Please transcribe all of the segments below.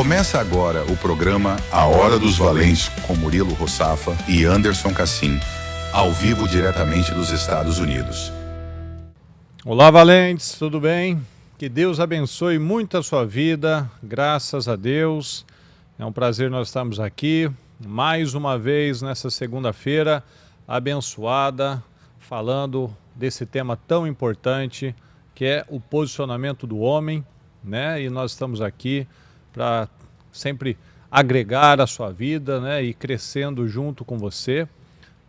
Começa agora o programa A Hora dos Valentes com Murilo Rossafa e Anderson Cassim, ao vivo diretamente dos Estados Unidos. Olá, valentes, tudo bem? Que Deus abençoe muito a sua vida, graças a Deus. É um prazer nós estarmos aqui mais uma vez nessa segunda-feira abençoada, falando desse tema tão importante que é o posicionamento do homem, né? E nós estamos aqui para sempre agregar a sua vida, né? E crescendo junto com você.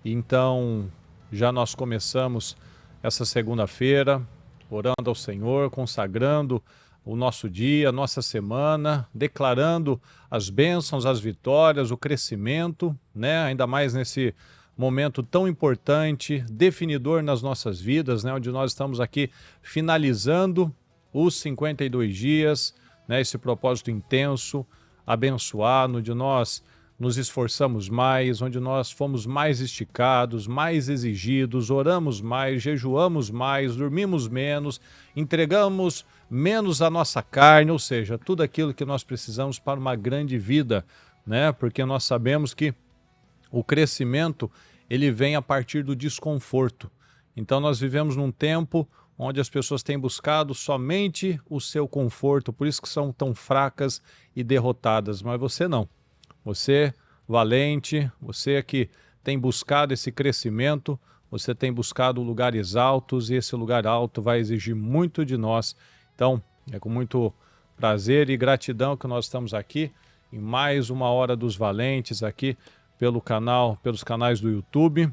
Então, já nós começamos essa segunda-feira orando ao Senhor, consagrando o nosso dia, a nossa semana, declarando as bênçãos, as vitórias, o crescimento, né? Ainda mais nesse momento tão importante, definidor nas nossas vidas, né? Onde nós estamos aqui finalizando os 52 dias, né? Esse propósito intenso, abençoado, onde nós nos esforçamos mais, onde nós fomos mais esticados, mais exigidos, oramos mais, jejuamos mais, dormimos menos, entregamos menos a nossa carne, ou seja, tudo aquilo que nós precisamos para uma grande vida, né? Porque nós sabemos que o crescimento, ele vem a partir do desconforto. Então nós vivemos num tempo onde as pessoas têm buscado somente o seu conforto, por isso que são tão fracas e derrotadas, mas você não. Você, valente, você que tem buscado esse crescimento, você tem buscado lugares altos e esse lugar alto vai exigir muito de nós. Então, é com muito prazer e gratidão que nós estamos aqui em mais uma Hora dos Valentes aqui pelos canais do YouTube,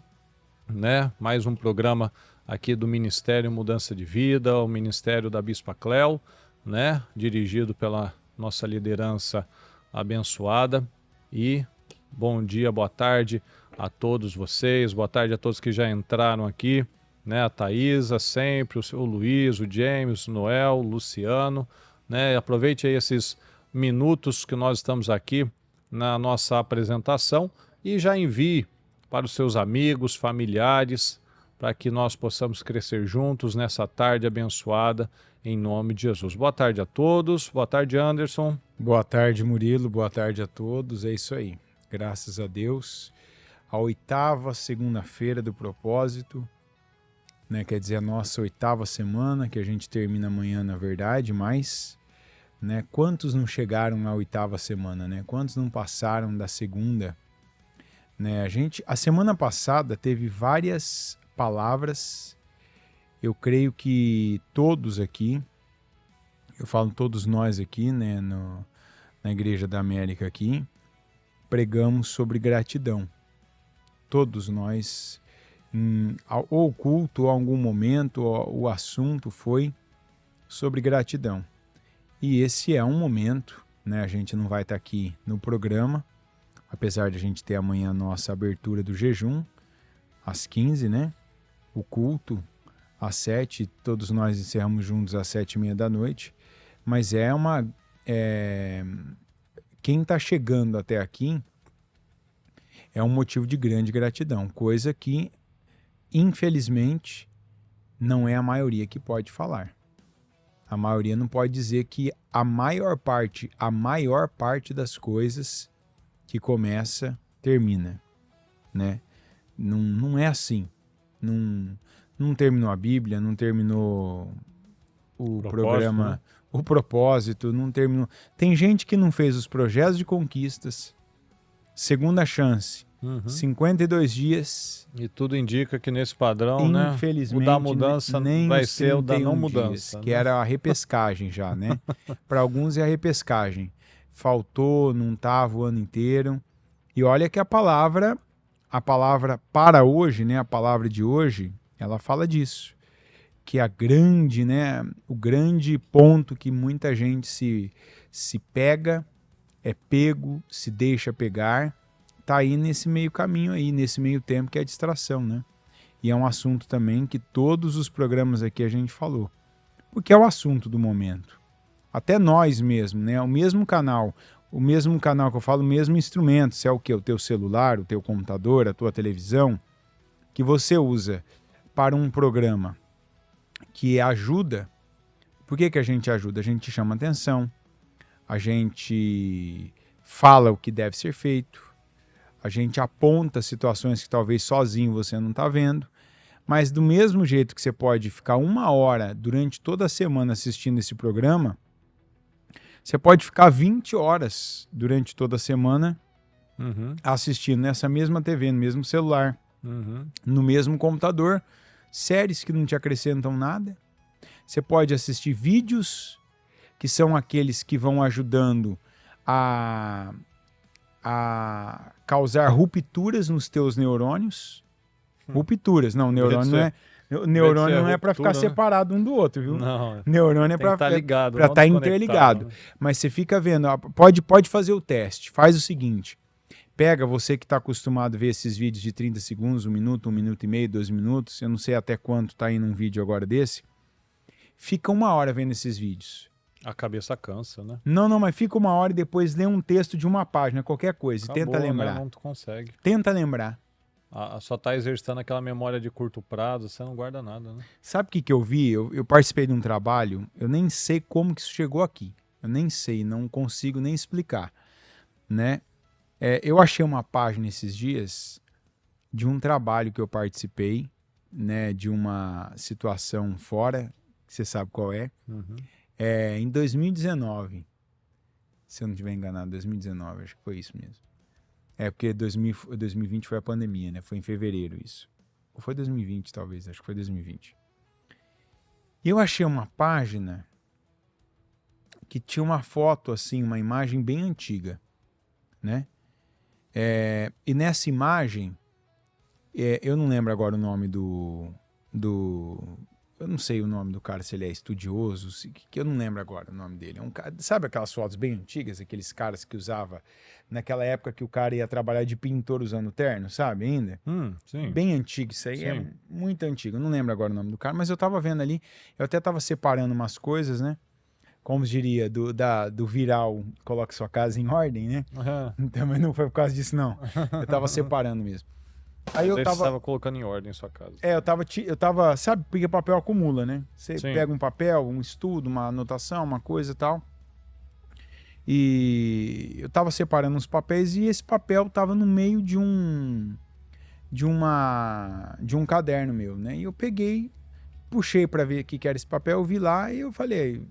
né? Mais um programa aqui do Ministério Mudança de Vida, o Ministério da Bispa Cléo, né? Dirigido pela nossa liderança abençoada. E bom dia, boa tarde a todos vocês, boa tarde a todos que já entraram aqui, né? A Thaisa, sempre, o Luiz, o James, o Noel, o Luciano, né? Aproveite aí esses minutos que nós estamos aqui na nossa apresentação e já envie para os seus amigos, familiares, para que nós possamos crescer juntos nessa tarde abençoada, em nome de Jesus. Boa tarde a todos, boa tarde, Anderson. Boa tarde, Murilo, boa tarde a todos, é isso aí. Graças a Deus, a 8ª segunda-feira do propósito, né? Quer dizer, a nossa 8ª semana, que a gente termina amanhã, na verdade, mas, né? Quantos não chegaram na 8ª semana, né? Quantos não passaram da segunda, né? A semana passada teve várias palavras. Eu creio que todos aqui, eu falo todos nós aqui, né, na Igreja da América aqui, pregamos sobre gratidão. Todos nós, ou culto, ou algum momento, o assunto foi sobre gratidão. E esse é um momento, né, a gente não vai estar aqui no programa, apesar de a gente ter amanhã a nossa abertura do jejum, às 15, né, o culto às 7, todos nós encerramos juntos às 7h30 da noite, mas quem está chegando até aqui é um motivo de grande gratidão, coisa que, infelizmente, não é a maioria que pode falar. A maioria não pode dizer que a maior parte das coisas que começa, termina, né? Não é assim. Não terminou a Bíblia, não terminou o programa, né? O propósito, não terminou. Tem gente que não fez os projetos de conquistas, segunda chance, 52 dias. E tudo indica que nesse padrão, infelizmente, o da mudança nem vai ser o da não mudança. Dias, que era a repescagem já, né? Para alguns é a repescagem. Faltou, não estava o ano inteiro. E olha que a palavra para hoje, né? A palavra de hoje, ela fala disso, que o grande ponto que muita gente se pega, é pego, se deixa pegar, tá aí nesse meio caminho aí, nesse meio tempo que é a distração, né? E é um assunto também que todos os programas aqui a gente falou, porque é o assunto do momento. Até nós mesmos, né? O mesmo canal que eu falo, o mesmo instrumento, se é o que? O teu celular, o teu computador, a tua televisão, que você usa para um programa que ajuda. Por que a gente ajuda? A gente chama atenção, a gente fala o que deve ser feito, a gente aponta situações que talvez sozinho você não está vendo, mas do mesmo jeito que você pode ficar 1 hora durante toda a semana assistindo esse programa, você pode ficar 20 horas durante toda a semana assistindo nessa mesma TV, no mesmo celular, no mesmo computador, séries que não te acrescentam nada. Você pode assistir vídeos que são aqueles que vão ajudando a causar rupturas nos teus neurônios. Rupturas, não, neurônio não é para ficar separado um do outro, viu? Não, neurônio é para estar interligado. Né? Mas você fica vendo, pode fazer o teste. Faz o seguinte, pega você que está acostumado a ver esses vídeos de 30 segundos, 1 minuto, 1 minuto e meio, 2 minutos, eu não sei até quanto está indo um vídeo agora desse, fica 1 hora vendo esses vídeos. A cabeça cansa, né? Não, mas fica 1 hora e depois lê um texto de 1 página, qualquer coisa, acabou, e tenta lembrar. Né? Não consegue. Tenta lembrar. Só tá exercitando aquela memória de curto prazo, você não guarda nada, né? Sabe o que eu vi? Eu participei de um trabalho, eu nem sei como que isso chegou aqui. Eu nem sei, não consigo nem explicar, né? Eu achei uma página esses dias de um trabalho que eu participei, né? De uma situação fora, que você sabe qual é. Em 2019, se eu não estiver enganado, 2019, acho que foi isso mesmo. Porque 2020 foi a pandemia, né? Foi em fevereiro isso. Ou foi 2020, talvez, acho que foi 2020. E eu achei uma página que tinha uma foto, assim, uma imagem bem antiga, né? E nessa imagem, eu não lembro agora o nome eu não sei o nome do cara, se ele é estudioso, que eu não lembro agora o nome dele. É um cara, sabe aquelas fotos bem antigas, aqueles caras que usava naquela época que o cara ia trabalhar de pintor usando terno, sabe ainda? Sim. Bem antigo, isso aí é muito antigo. Eu não lembro agora o nome do cara, mas eu tava vendo ali, eu até tava separando umas coisas, né? Como diria, do viral, coloque sua casa em ordem, né? Então, mas não foi por causa disso, não. Eu tava separando mesmo. Aí eu tava colocando em ordem sua casa. Eu tava, sabe, porque papel acumula, né? Você pega um papel, um estudo, uma anotação, uma coisa e tal. E eu tava separando uns papéis e esse papel tava no meio de um caderno meu, né? E eu peguei, puxei para ver o que era esse papel, eu vi lá e eu falei,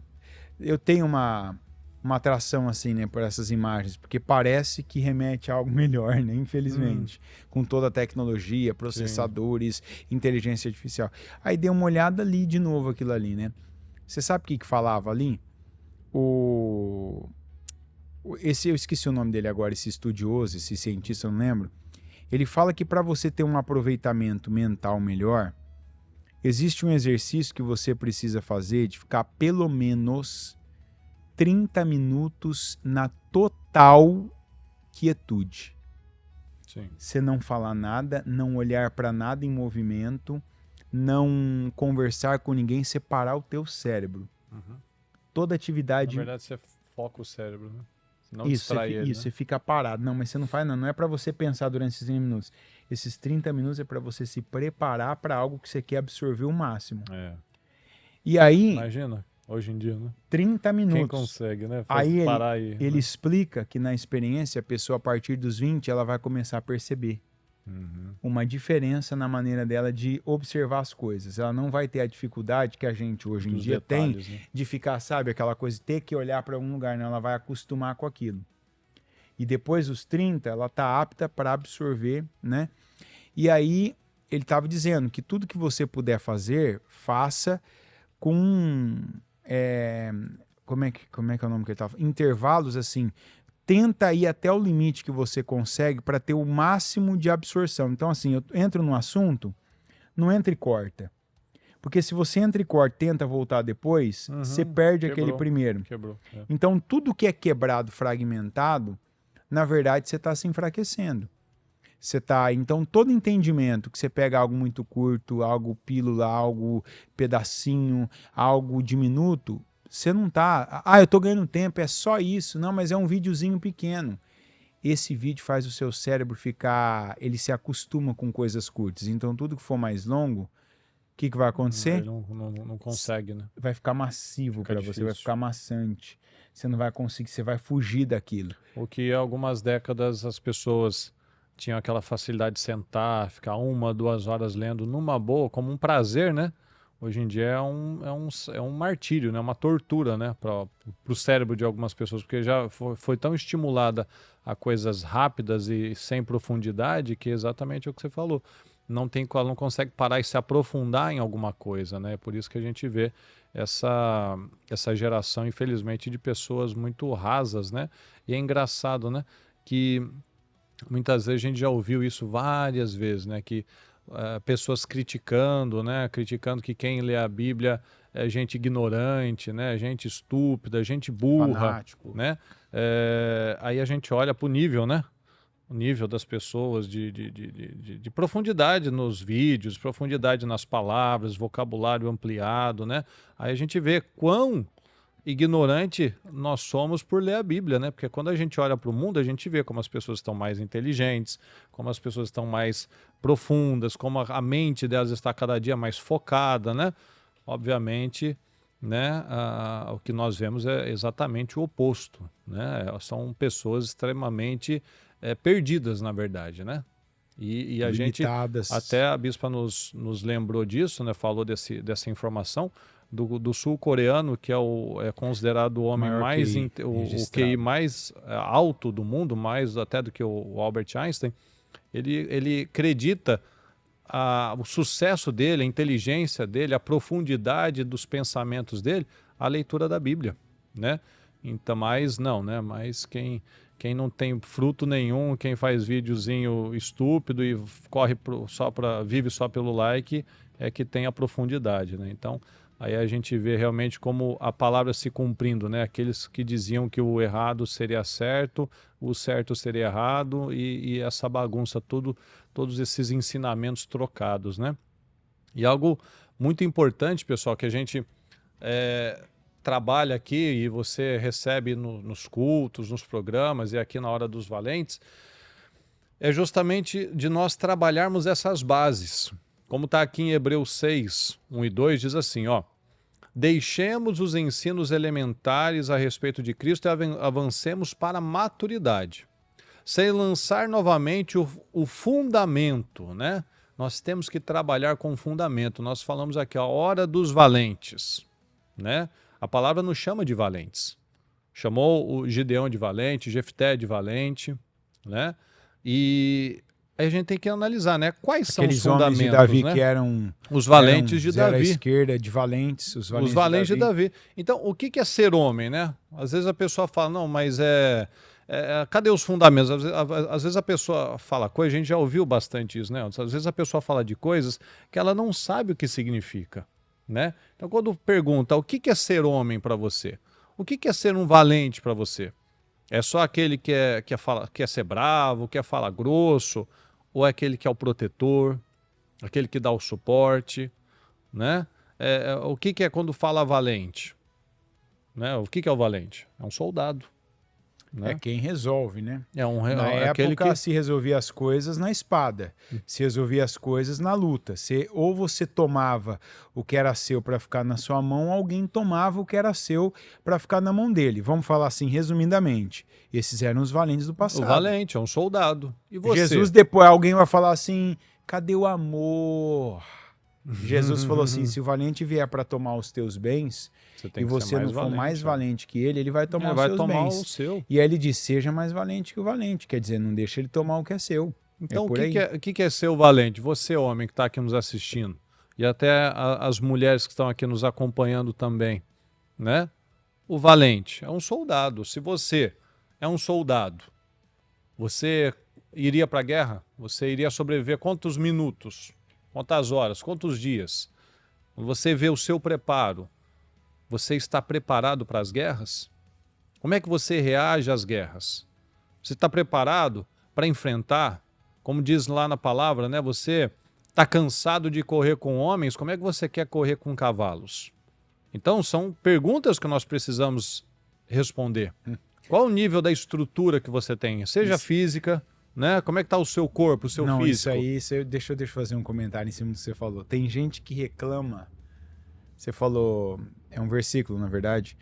eu tenho uma atração assim, né, por essas imagens, porque parece que remete a algo melhor, né, infelizmente, com toda a tecnologia, processadores, inteligência artificial. Aí dei uma olhada ali de novo aquilo ali, né. Você sabe o que falava ali? Eu esqueci o nome dele agora, esse estudioso, esse cientista, eu não lembro. Ele fala que para você ter um aproveitamento mental melhor, existe um exercício que você precisa fazer de ficar pelo menos 30 minutos na total quietude. Você não falar nada, não olhar para nada em movimento, não conversar com ninguém, separar o teu cérebro. Toda atividade... Na verdade, você foca o cérebro, né? Não isso, distrai ele, você fica parado. Não, mas você não faz, não é para você pensar durante esses 30 minutos. Esses 30 minutos é para você se preparar para algo que você quer absorver o máximo. E aí... Imagina... Hoje em dia, né? 30 minutos. Quem consegue, né? Aí parar ele explica que na experiência, a pessoa a partir dos 20, ela vai começar a perceber uma diferença na maneira dela de observar as coisas. Ela não vai ter a dificuldade que a gente hoje em dia tem, né? De ficar, sabe, aquela coisa de ter que olhar para algum lugar, não, ela vai acostumar com aquilo. E depois dos 30, ela está apta para absorver, né? E aí ele estava dizendo que tudo que você puder fazer, faça com... como é que é o nome que ele estava? Intervalos, assim, tenta ir até o limite que você consegue para ter o máximo de absorção. Então, assim, eu entro num assunto, não entra e corta. Porque se você entra e corta e tenta voltar depois, você perde aquele primeiro. Então, tudo que é quebrado, fragmentado, na verdade, você está se enfraquecendo. Então, todo entendimento que você pega algo muito curto, algo pílula, algo pedacinho, algo diminuto, você não tá... eu tô ganhando tempo, é só isso. Não, mas é um videozinho pequeno. Esse vídeo faz o seu cérebro ficar... Ele se acostuma com coisas curtas. Então, tudo que for mais longo, que vai acontecer? Ele não consegue, né? Vai ficar massivo para você, vai difícil. ficar maçante. Você não vai conseguir, você vai fugir daquilo. O que há algumas décadas as pessoas tinham aquela facilidade de sentar, ficar 1, 2 horas lendo numa boa, como um prazer, né? Hoje em dia é um martírio, né? Uma tortura, né? Para o cérebro de algumas pessoas, porque já foi tão estimulada a coisas rápidas e sem profundidade que é exatamente o que você falou. Não consegue parar e se aprofundar em alguma coisa, né? Por isso que a gente vê essa geração, infelizmente, de pessoas muito rasas, né? E é engraçado, né? Que muitas vezes a gente já ouviu isso várias vezes, né? Que pessoas criticando, né? Criticando que quem lê a Bíblia é gente ignorante, né? Gente estúpida, gente burra, Fanático. né? Aí a gente olha para o nível, né? O nível das pessoas de profundidade nos vídeos, profundidade nas palavras, vocabulário ampliado, né? Aí a gente vê quão ignorante nós somos por ler a Bíblia, né? Porque quando a gente olha para o mundo, a gente vê como as pessoas estão mais inteligentes, como as pessoas estão mais profundas, como a mente delas está cada dia mais focada, né? Obviamente, né? O que nós vemos é exatamente o oposto, né? São pessoas extremamente perdidas, na verdade, né? E a gente, Limitadas. até a bispa nos lembrou disso, né? Falou dessa informação do sul-coreano, que é considerado o homem Maior mais, QI o QI mais alto do mundo, mais até do que o Albert Einstein. Ele acredita o sucesso dele, a inteligência dele, a profundidade dos pensamentos dele, a leitura da Bíblia, né? Então, mas não, né? Mas quem não tem fruto nenhum, quem faz videozinho estúpido e vive só pelo like, é que tem a profundidade, né? Então, aí a gente vê realmente como a palavra se cumprindo, né? Aqueles que diziam que o errado seria certo, o certo seria errado e essa bagunça, todos esses ensinamentos trocados, né? E algo muito importante, pessoal, que a gente trabalha aqui e você recebe nos cultos, nos programas e aqui na Hora dos Valentes, é justamente de nós trabalharmos essas bases. Como está aqui em Hebreus 6, 1 e 2, diz assim, ó: deixemos os ensinos elementares a respeito de Cristo e avancemos para a maturidade, sem lançar novamente o fundamento, né? Nós temos que trabalhar com o fundamento. Nós falamos aqui, a hora dos valentes, né? A palavra nos chama de valentes. Chamou o Gideão de valente, Jefté de valente, né? E aí a gente tem que analisar, né? Quais são os fundamentos, homens de Davi, né? que eram os valentes de zero à Davi. esquerda, de valentes, os valentes de Davi. Então, o que é ser homem, né? Às vezes a pessoa fala, não, mas cadê os fundamentos? Às vezes a pessoa fala coisa, a gente já ouviu bastante isso, né? Às vezes a pessoa fala de coisas que ela não sabe o que significa, né? Então, quando pergunta o que é ser homem para você? O que é ser um valente para você? É só aquele que quer ser bravo, quer falar grosso, ou é aquele que é o protetor, aquele que dá o suporte, né? O que é quando fala valente? Né? O que é o valente? É um soldado. Né? É quem resolve, né? Na época se resolvia as coisas na espada, se resolvia as coisas na luta. Ou você tomava o que era seu para ficar na sua mão, ou alguém tomava o que era seu para ficar na mão dele. Vamos falar assim, resumidamente. Esses eram os valentes do passado. O valente é um soldado. E você? Jesus, depois alguém vai falar assim, cadê o amor? Jesus falou assim, se o valente vier para tomar os teus bens e você não for mais valente que ele vai tomar os seus bens. O seu. E aí ele diz, seja mais valente que o valente. Quer dizer, não deixa ele tomar o que é seu. Então o que é ser o valente? Você, homem, que está aqui nos assistindo, e até as mulheres que estão aqui nos acompanhando também, né? O valente é um soldado. Se você é um soldado, você iria para a guerra? Você iria sobreviver quantos minutos? Quantas horas? Quantos dias? Quando você vê o seu preparo, você está preparado para as guerras? Como é que você reage às guerras? Você está preparado para enfrentar? Como diz lá na palavra, né? Você está cansado de correr com homens? Como é que você quer correr com cavalos? Então, são perguntas que nós precisamos responder. Qual o nível da estrutura que você tem? Seja física, né? Como é que tá o seu corpo, o seu Não, físico? deixa eu fazer um comentário em cima do que você falou. Tem gente que reclama. Você falou, é um versículo, na verdade.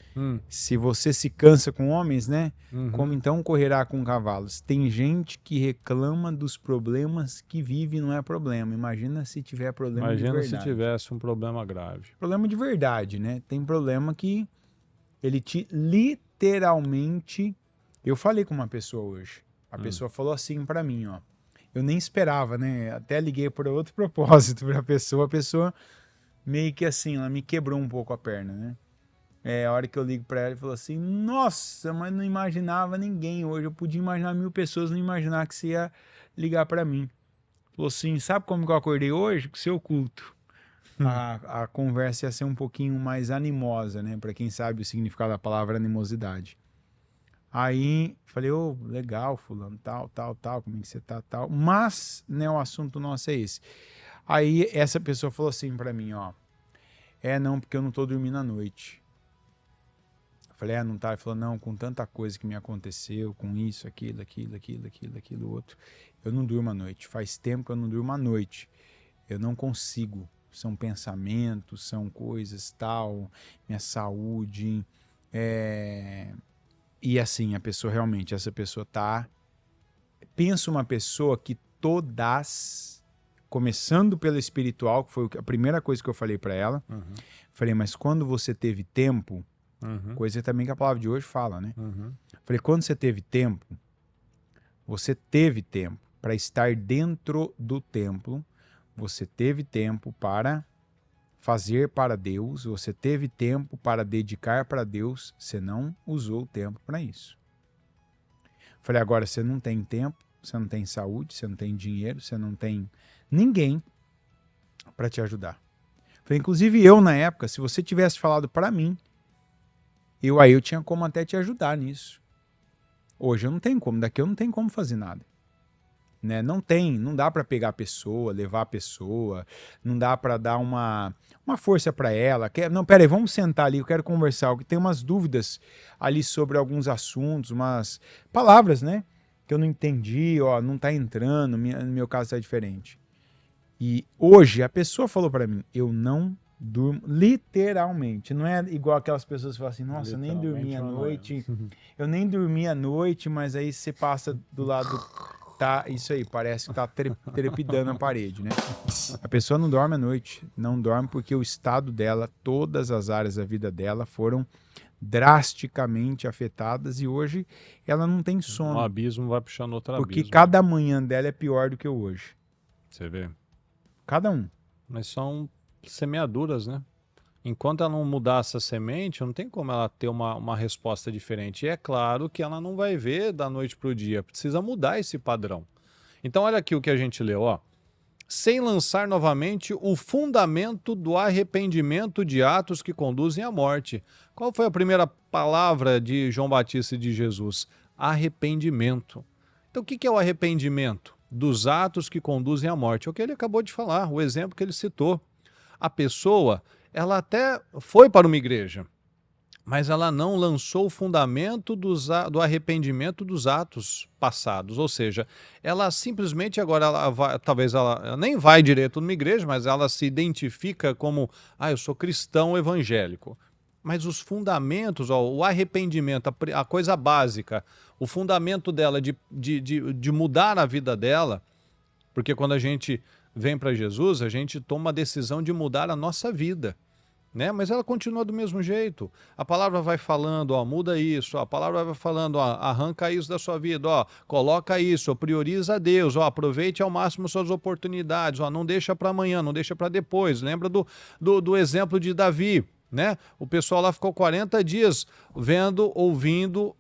Se você se cansa com homens, né? Como então correrá com cavalos? Tem gente que reclama dos problemas que vive, não é problema. Imagina se tiver problema de verdade. Imagina se tivesse um problema grave. Problema de verdade, né? Tem problema que ele te literalmente... Eu falei com uma pessoa hoje. A pessoa falou assim pra mim, ó. Eu nem esperava, né? Até liguei por outro propósito pra pessoa. A pessoa meio que assim, ela me quebrou um pouco a perna, né? A hora que eu ligo pra ela, ela falou assim, nossa, mas não imaginava ninguém hoje. Eu podia imaginar 1000 pessoas, não imaginar que você ia ligar pra mim. Falou assim, sabe como que eu acordei hoje? Com o seu culto. A conversa ia ser um pouquinho mais animosa, né? Pra quem sabe o significado da palavra animosidade. Aí, falei, legal, fulano, tal, como é que você tá, tal. Mas, né, o assunto nosso é esse. Aí, essa pessoa falou assim pra mim, ó. Não, porque eu não tô dormindo à noite. Eu falei, não tá? Ele falou, não, com tanta coisa que me aconteceu, com isso, aquilo, outro. Eu não durmo à noite. Faz tempo que eu não durmo à noite. Eu não consigo. São pensamentos, são coisas, tal, minha saúde, E assim, a pessoa realmente, essa pessoa tá... Pensa uma pessoa que todas, começando pela espiritual, que foi a primeira coisa que eu falei pra ela, falei, mas quando você teve tempo, coisa também que a palavra de hoje fala, né? Falei, quando você teve tempo para estar dentro do templo, você teve tempo para fazer para Deus, você teve tempo para dedicar para Deus, você não usou o tempo para isso. Falei, agora você não tem tempo, você não tem saúde, você não tem dinheiro, você não tem ninguém para te ajudar. Falei, inclusive eu na época, se você tivesse falado para mim, eu tinha como até te ajudar nisso. Hoje eu não tenho como, daqui eu não tenho como fazer nada. Né? Não dá para pegar a pessoa, levar a pessoa, não dá para dar uma força para ela. Não, peraí, vamos sentar ali, eu quero conversar. Tem umas dúvidas ali sobre alguns assuntos, umas palavras, né? Que eu não entendi, não tá entrando, no meu caso tá diferente. E hoje a pessoa falou para mim, eu não durmo, literalmente, não é igual aquelas pessoas que falam assim, nossa, eu nem dormi à noite, eu nem dormi à noite, mas aí você passa do lado... Tá, isso aí, parece que tá trepidando a parede, né? A pessoa não dorme à noite, não dorme porque o estado dela, todas as áreas da vida dela foram drasticamente afetadas e hoje ela não tem sono. Um abismo vai puxando outro abismo. Porque cada manhã dela é pior do que o hoje. Você vê? Cada um. Mas são semeaduras, né? Enquanto ela não mudar essa semente, não tem como ela ter uma resposta diferente. E é claro que ela não vai ver da noite para o dia. Precisa mudar esse padrão. Então olha aqui o que a gente leu, ó. Sem lançar novamente o fundamento do arrependimento de atos que conduzem à morte. Qual foi a primeira palavra de João Batista e de Jesus? Arrependimento. Então o que é o arrependimento? Dos atos que conduzem à morte. É o que ele acabou de falar, o exemplo que ele citou. A pessoa... ela até foi para uma igreja, mas ela não lançou o fundamento do arrependimento dos atos passados. Ou seja, ela simplesmente agora, talvez ela nem vai direto numa igreja, mas ela se identifica como, eu sou cristão evangélico. Mas os fundamentos, o arrependimento, a coisa básica, o fundamento dela de mudar a vida dela, porque quando a gente vem para Jesus, a gente toma a decisão de mudar a nossa vida, né? Mas ela continua do mesmo jeito. A palavra vai falando, muda isso, a palavra vai falando, arranca isso da sua vida, coloca isso, prioriza Deus, aproveite ao máximo suas oportunidades, não deixa para amanhã, não deixa para depois. Lembra do exemplo de Davi, né? O pessoal lá ficou 40 dias ouvindo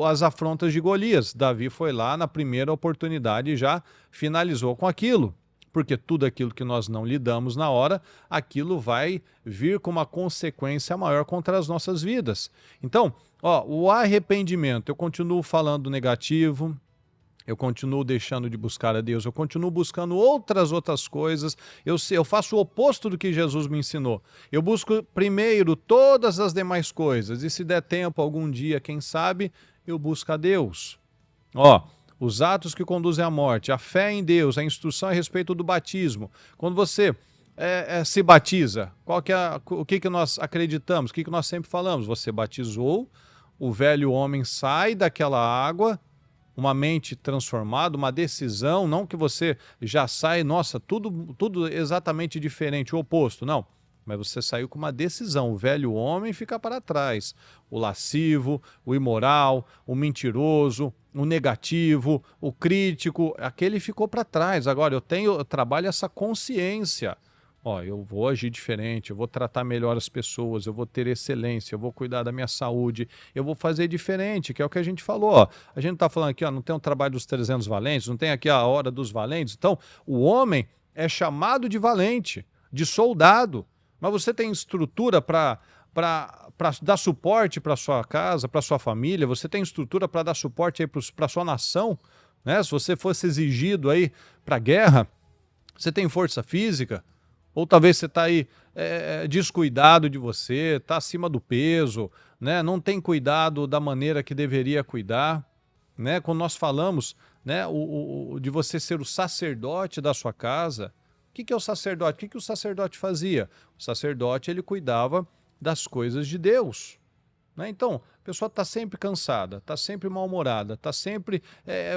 as afrontas de Golias. Davi foi lá na primeira oportunidade e já finalizou com aquilo. Porque tudo aquilo que nós não lidamos na hora, aquilo vai vir com uma consequência maior contra as nossas vidas. Então, o arrependimento, eu continuo falando negativo, eu continuo deixando de buscar a Deus, eu continuo buscando outras coisas, eu faço o oposto do que Jesus me ensinou. Eu busco primeiro todas as demais coisas, e se der tempo algum dia, quem sabe, eu busco a Deus. os atos que conduzem à morte, a fé em Deus, a instrução a respeito do batismo. Quando você se batiza, o que nós acreditamos, o que nós sempre falamos? Você batizou, o velho homem sai daquela água, uma mente transformada, uma decisão, não que você já sai, nossa, tudo exatamente diferente, o oposto, não. Mas você saiu com uma decisão, o velho homem fica para trás. O lascivo, o imoral, o mentiroso, o negativo, o crítico, aquele ficou para trás. Agora, eu trabalho essa consciência. Ó, eu vou agir diferente, eu vou tratar melhor as pessoas, eu vou ter excelência, eu vou cuidar da minha saúde, eu vou fazer diferente, que é o que a gente falou. Ó. A gente está falando aqui, ó, não tem o trabalho dos 300 valentes, não tem aqui a hora dos valentes. Então, o homem é chamado de valente, de soldado, mas você tem estrutura para dar suporte para sua casa, para sua família, você tem estrutura para dar suporte aí para sua nação, né? Se você fosse exigido aí para a guerra, você tem força física? Ou talvez você está aí descuidado de você, está acima do peso, né? Não tem cuidado da maneira que deveria cuidar, né? Quando nós falamos, né, de você ser o sacerdote da sua casa, o que é o sacerdote? O que o sacerdote fazia? O sacerdote, ele cuidava das coisas de Deus, né? Então, a pessoa está sempre cansada, está sempre mal-humorada, está sempre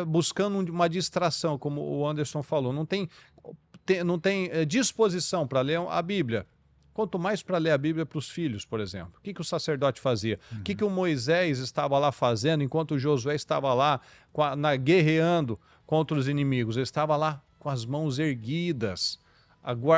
buscando uma distração, como o Anderson falou, não tem disposição para ler a Bíblia. Quanto mais para ler a Bíblia para os filhos, por exemplo. O que o sacerdote fazia? O que o Moisés estava lá fazendo enquanto o Josué estava lá guerreando contra os inimigos? Ele estava lá com as mãos erguidas,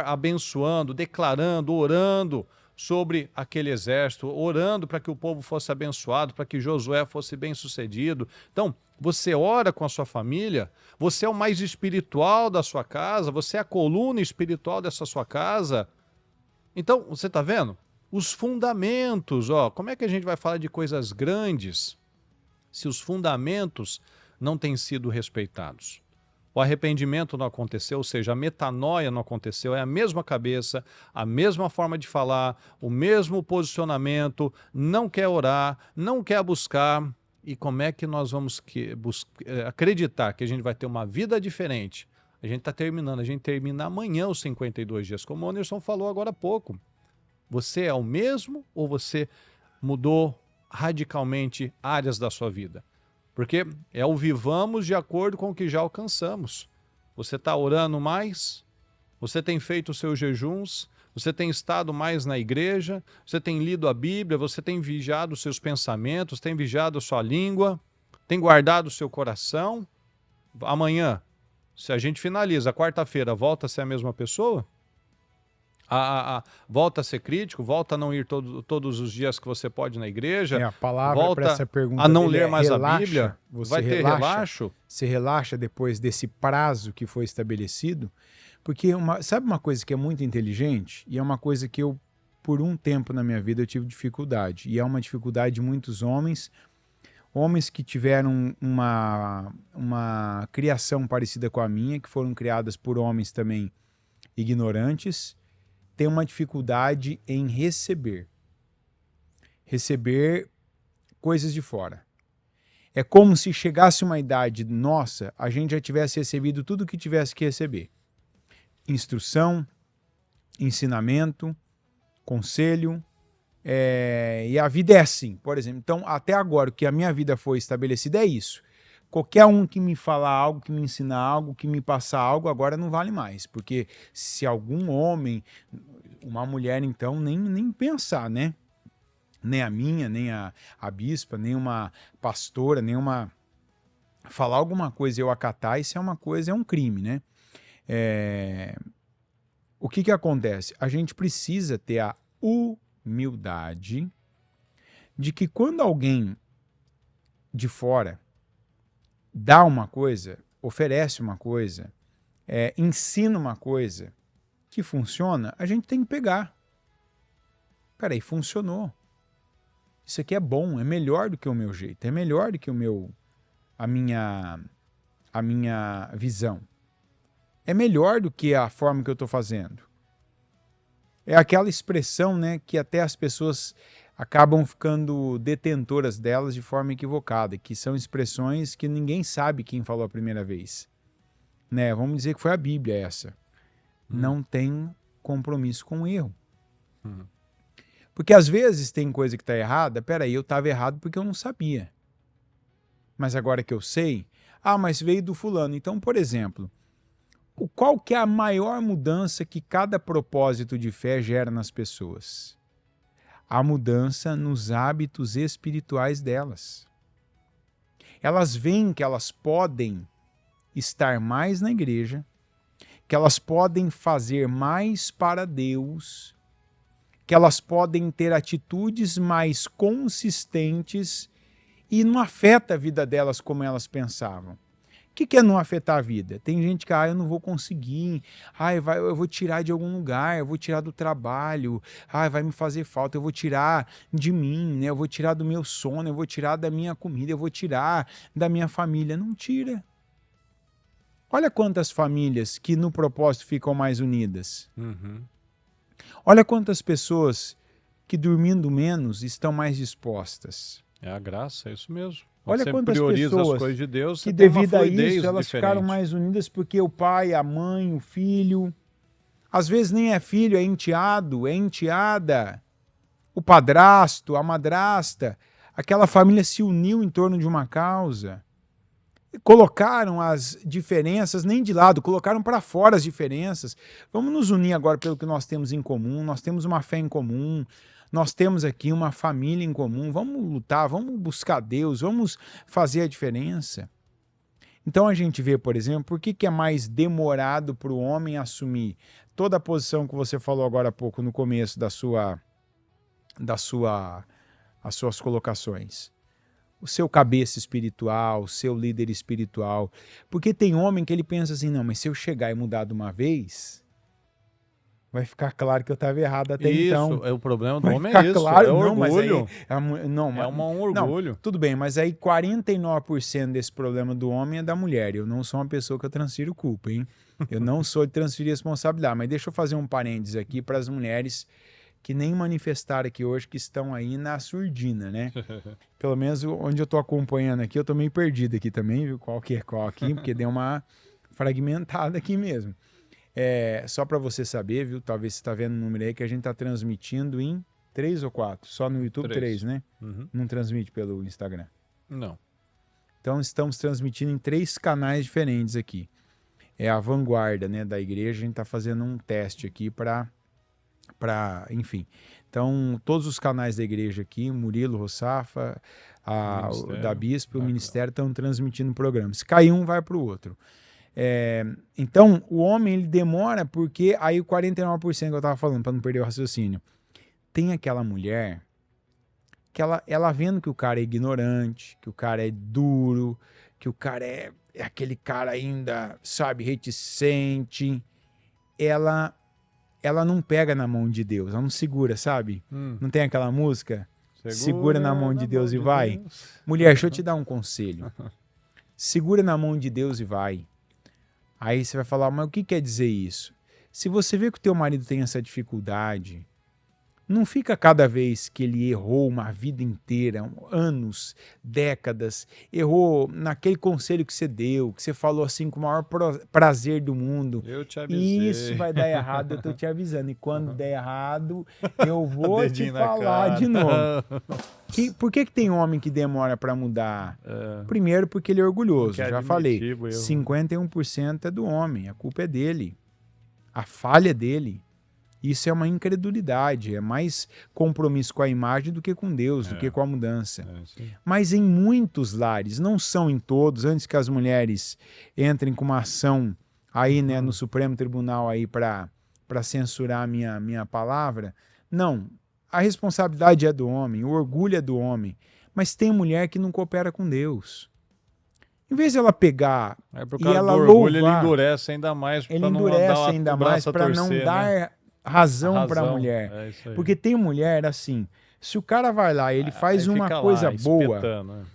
abençoando, declarando, orando sobre aquele exército, orando para que o povo fosse abençoado, para que Josué fosse bem-sucedido. Então, você ora com a sua família, você é o mais espiritual da sua casa, você é a coluna espiritual dessa sua casa. Então, você está vendo? Os fundamentos, ó, como é que a gente vai falar de coisas grandes se os fundamentos não têm sido respeitados? O arrependimento não aconteceu, ou seja, a metanoia não aconteceu, é a mesma cabeça, a mesma forma de falar, o mesmo posicionamento, não quer orar, não quer buscar. E como é que nós vamos acreditar que a gente vai ter uma vida diferente? A gente está terminando, a gente termina amanhã os 52 dias, como o Anderson falou agora há pouco. Você é o mesmo ou você mudou radicalmente áreas da sua vida? Porque é o vivamos de acordo com o que já alcançamos. Você está orando mais? Você tem feito os seus jejuns? Você tem estado mais na igreja? Você tem lido a Bíblia? Você tem vigiado os seus pensamentos? Tem vigiado a sua língua? Tem guardado o seu coração? Amanhã, se a gente finaliza, quarta-feira, volta a ser a mesma pessoa? Volta a ser crítico, volta a não ir todos os dias que você pode na igreja, a palavra volta essa pergunta a não ler mais relaxa, a Bíblia, vai ter relaxo? Você relaxa depois desse prazo que foi estabelecido? Porque sabe uma coisa que é muito inteligente? E é uma coisa que eu, por um tempo na minha vida, eu tive dificuldade. E é uma dificuldade de muitos homens que tiveram uma criação parecida com a minha, que foram criadas por homens também ignorantes, tem uma dificuldade em receber coisas de fora. É como se chegasse uma idade nossa, a gente já tivesse recebido tudo o que tivesse que receber. Instrução, ensinamento, conselho, e a vida é assim, por exemplo. Então, até agora, o que a minha vida foi estabelecida é isso. Qualquer um que me falar algo, que me ensinar algo, que me passar algo, agora não vale mais. Porque se algum homem, uma mulher, então, nem pensar, né? Nem a minha, nem a bispa, nem uma pastora, nem uma... Falar alguma coisa e eu acatar, isso é um crime, né? O que acontece? A gente precisa ter a humildade de que quando alguém de fora dá uma coisa, oferece uma coisa, ensina uma coisa que funciona, a gente tem que pegar. Peraí, funcionou. Isso aqui é bom, é melhor do que o meu jeito, é melhor do que a minha visão. É melhor do que a forma que eu estou fazendo. É aquela expressão, né, que até as pessoas acabam ficando detentoras delas de forma equivocada, que são expressões que ninguém sabe quem falou a primeira vez. Né? Vamos dizer que foi a Bíblia essa. Não tem compromisso com o erro. Porque às vezes tem coisa que está errada, peraí, eu estava errado porque eu não sabia. Mas agora que eu sei, mas veio do fulano. Então, por exemplo, qual que é a maior mudança que cada propósito de fé gera nas pessoas? A mudança nos hábitos espirituais delas. Elas veem que elas podem estar mais na igreja, que elas podem fazer mais para Deus, que elas podem ter atitudes mais consistentes e não afeta a vida delas como elas pensavam. O que é não afetar a vida? Tem gente que, eu não vou conseguir, eu vou tirar de algum lugar, eu vou tirar do trabalho, vai me fazer falta, eu vou tirar de mim, né? Eu vou tirar do meu sono, eu vou tirar da minha comida, eu vou tirar da minha família. Não tira. Olha quantas famílias que no propósito ficam mais unidas. Olha quantas pessoas que dormindo menos estão mais dispostas. É a graça, é isso mesmo. Olha você quantas prioriza pessoas as coisas de Deus, que você tem uma devido a fluidez isso elas diferente. ficaram mais unidas porque o pai, a mãe, o filho, às vezes nem é filho, é enteado, é enteada, o padrasto, a madrasta, aquela família se uniu em torno de uma causa. Colocaram as diferenças nem de lado, colocaram para fora as diferenças. Vamos nos unir agora pelo que nós temos em comum, nós temos uma fé em comum, nós temos aqui uma família em comum, vamos lutar, vamos buscar Deus, vamos fazer a diferença. Então a gente vê, por exemplo, por que é mais demorado para o homem assumir toda a posição que você falou agora há pouco no começo as suas colocações. O seu cabeça espiritual, o seu líder espiritual. Porque tem homem que ele pensa assim, não, mas se eu chegar e mudar de uma vez, vai ficar claro que eu estava errado até então. Isso, é o problema do vai homem, ficar é isso, claro, é não, orgulho. Mas Um orgulho. Não, tudo bem, mas aí 49% desse problema do homem é da mulher. Eu não sou uma pessoa que eu transfiro culpa, hein? Eu não sou de transferir responsabilidade, mas deixa eu fazer um parênteses aqui para as mulheres que nem manifestaram aqui hoje, que estão aí na surdina, né? Pelo menos onde eu tô acompanhando aqui, eu tô meio perdido aqui também, viu? Qual que é qual aqui, porque deu uma fragmentada aqui mesmo. Só para você saber, viu? Talvez você está vendo o número aí que a gente está transmitindo em 3 ou 4. Só no YouTube 3, né? Não transmite pelo Instagram. Não. Então estamos transmitindo em 3 canais diferentes aqui. É a vanguarda, né, da igreja. A gente está fazendo um teste aqui enfim. Então, todos os canais da igreja aqui, Murilo, Rossafa, da Bispo e o Ministério estão transmitindo o programa. Se cair um, vai para o outro. Então, o homem ele demora porque aí o 49% que eu estava falando, para não perder o raciocínio, tem aquela mulher que ela vendo que o cara é ignorante, que o cara é duro, que o cara é aquele cara ainda, sabe, reticente, ela não pega na mão de Deus, ela não segura, sabe? Não tem aquela música? Segura na mão de Deus e vai. Mulher, deixa eu te dar um conselho. Segura na mão de Deus e vai. Aí você vai falar, mas o que quer dizer isso? Se você vê que o teu marido tem essa dificuldade, não fica cada vez que ele errou uma vida inteira, anos, décadas, errou naquele conselho que você deu, que você falou assim com o maior prazer do mundo. Eu te avisei. Isso vai dar errado, eu tô te avisando. E quando der errado, eu vou te falar de novo. Por que tem homem que demora para mudar? Primeiro porque ele é orgulhoso, já falei. 51% é do homem, a culpa é dele. A falha é dele. Isso é uma incredulidade, é mais compromisso com a imagem do que com Deus, do que com a mudança. Mas em muitos lares, não são em todos, antes que as mulheres entrem com uma ação aí, né, no Supremo Tribunal aí para censurar a minha palavra, não, a responsabilidade é do homem, o orgulho é do homem, mas tem mulher que não coopera com Deus. Em vez de ela pegar e ela louvar, orgulho, ele endurece ainda mais para não dar razão para a mulher. Porque tem mulher assim, se o cara vai lá, ele faz uma coisa boa,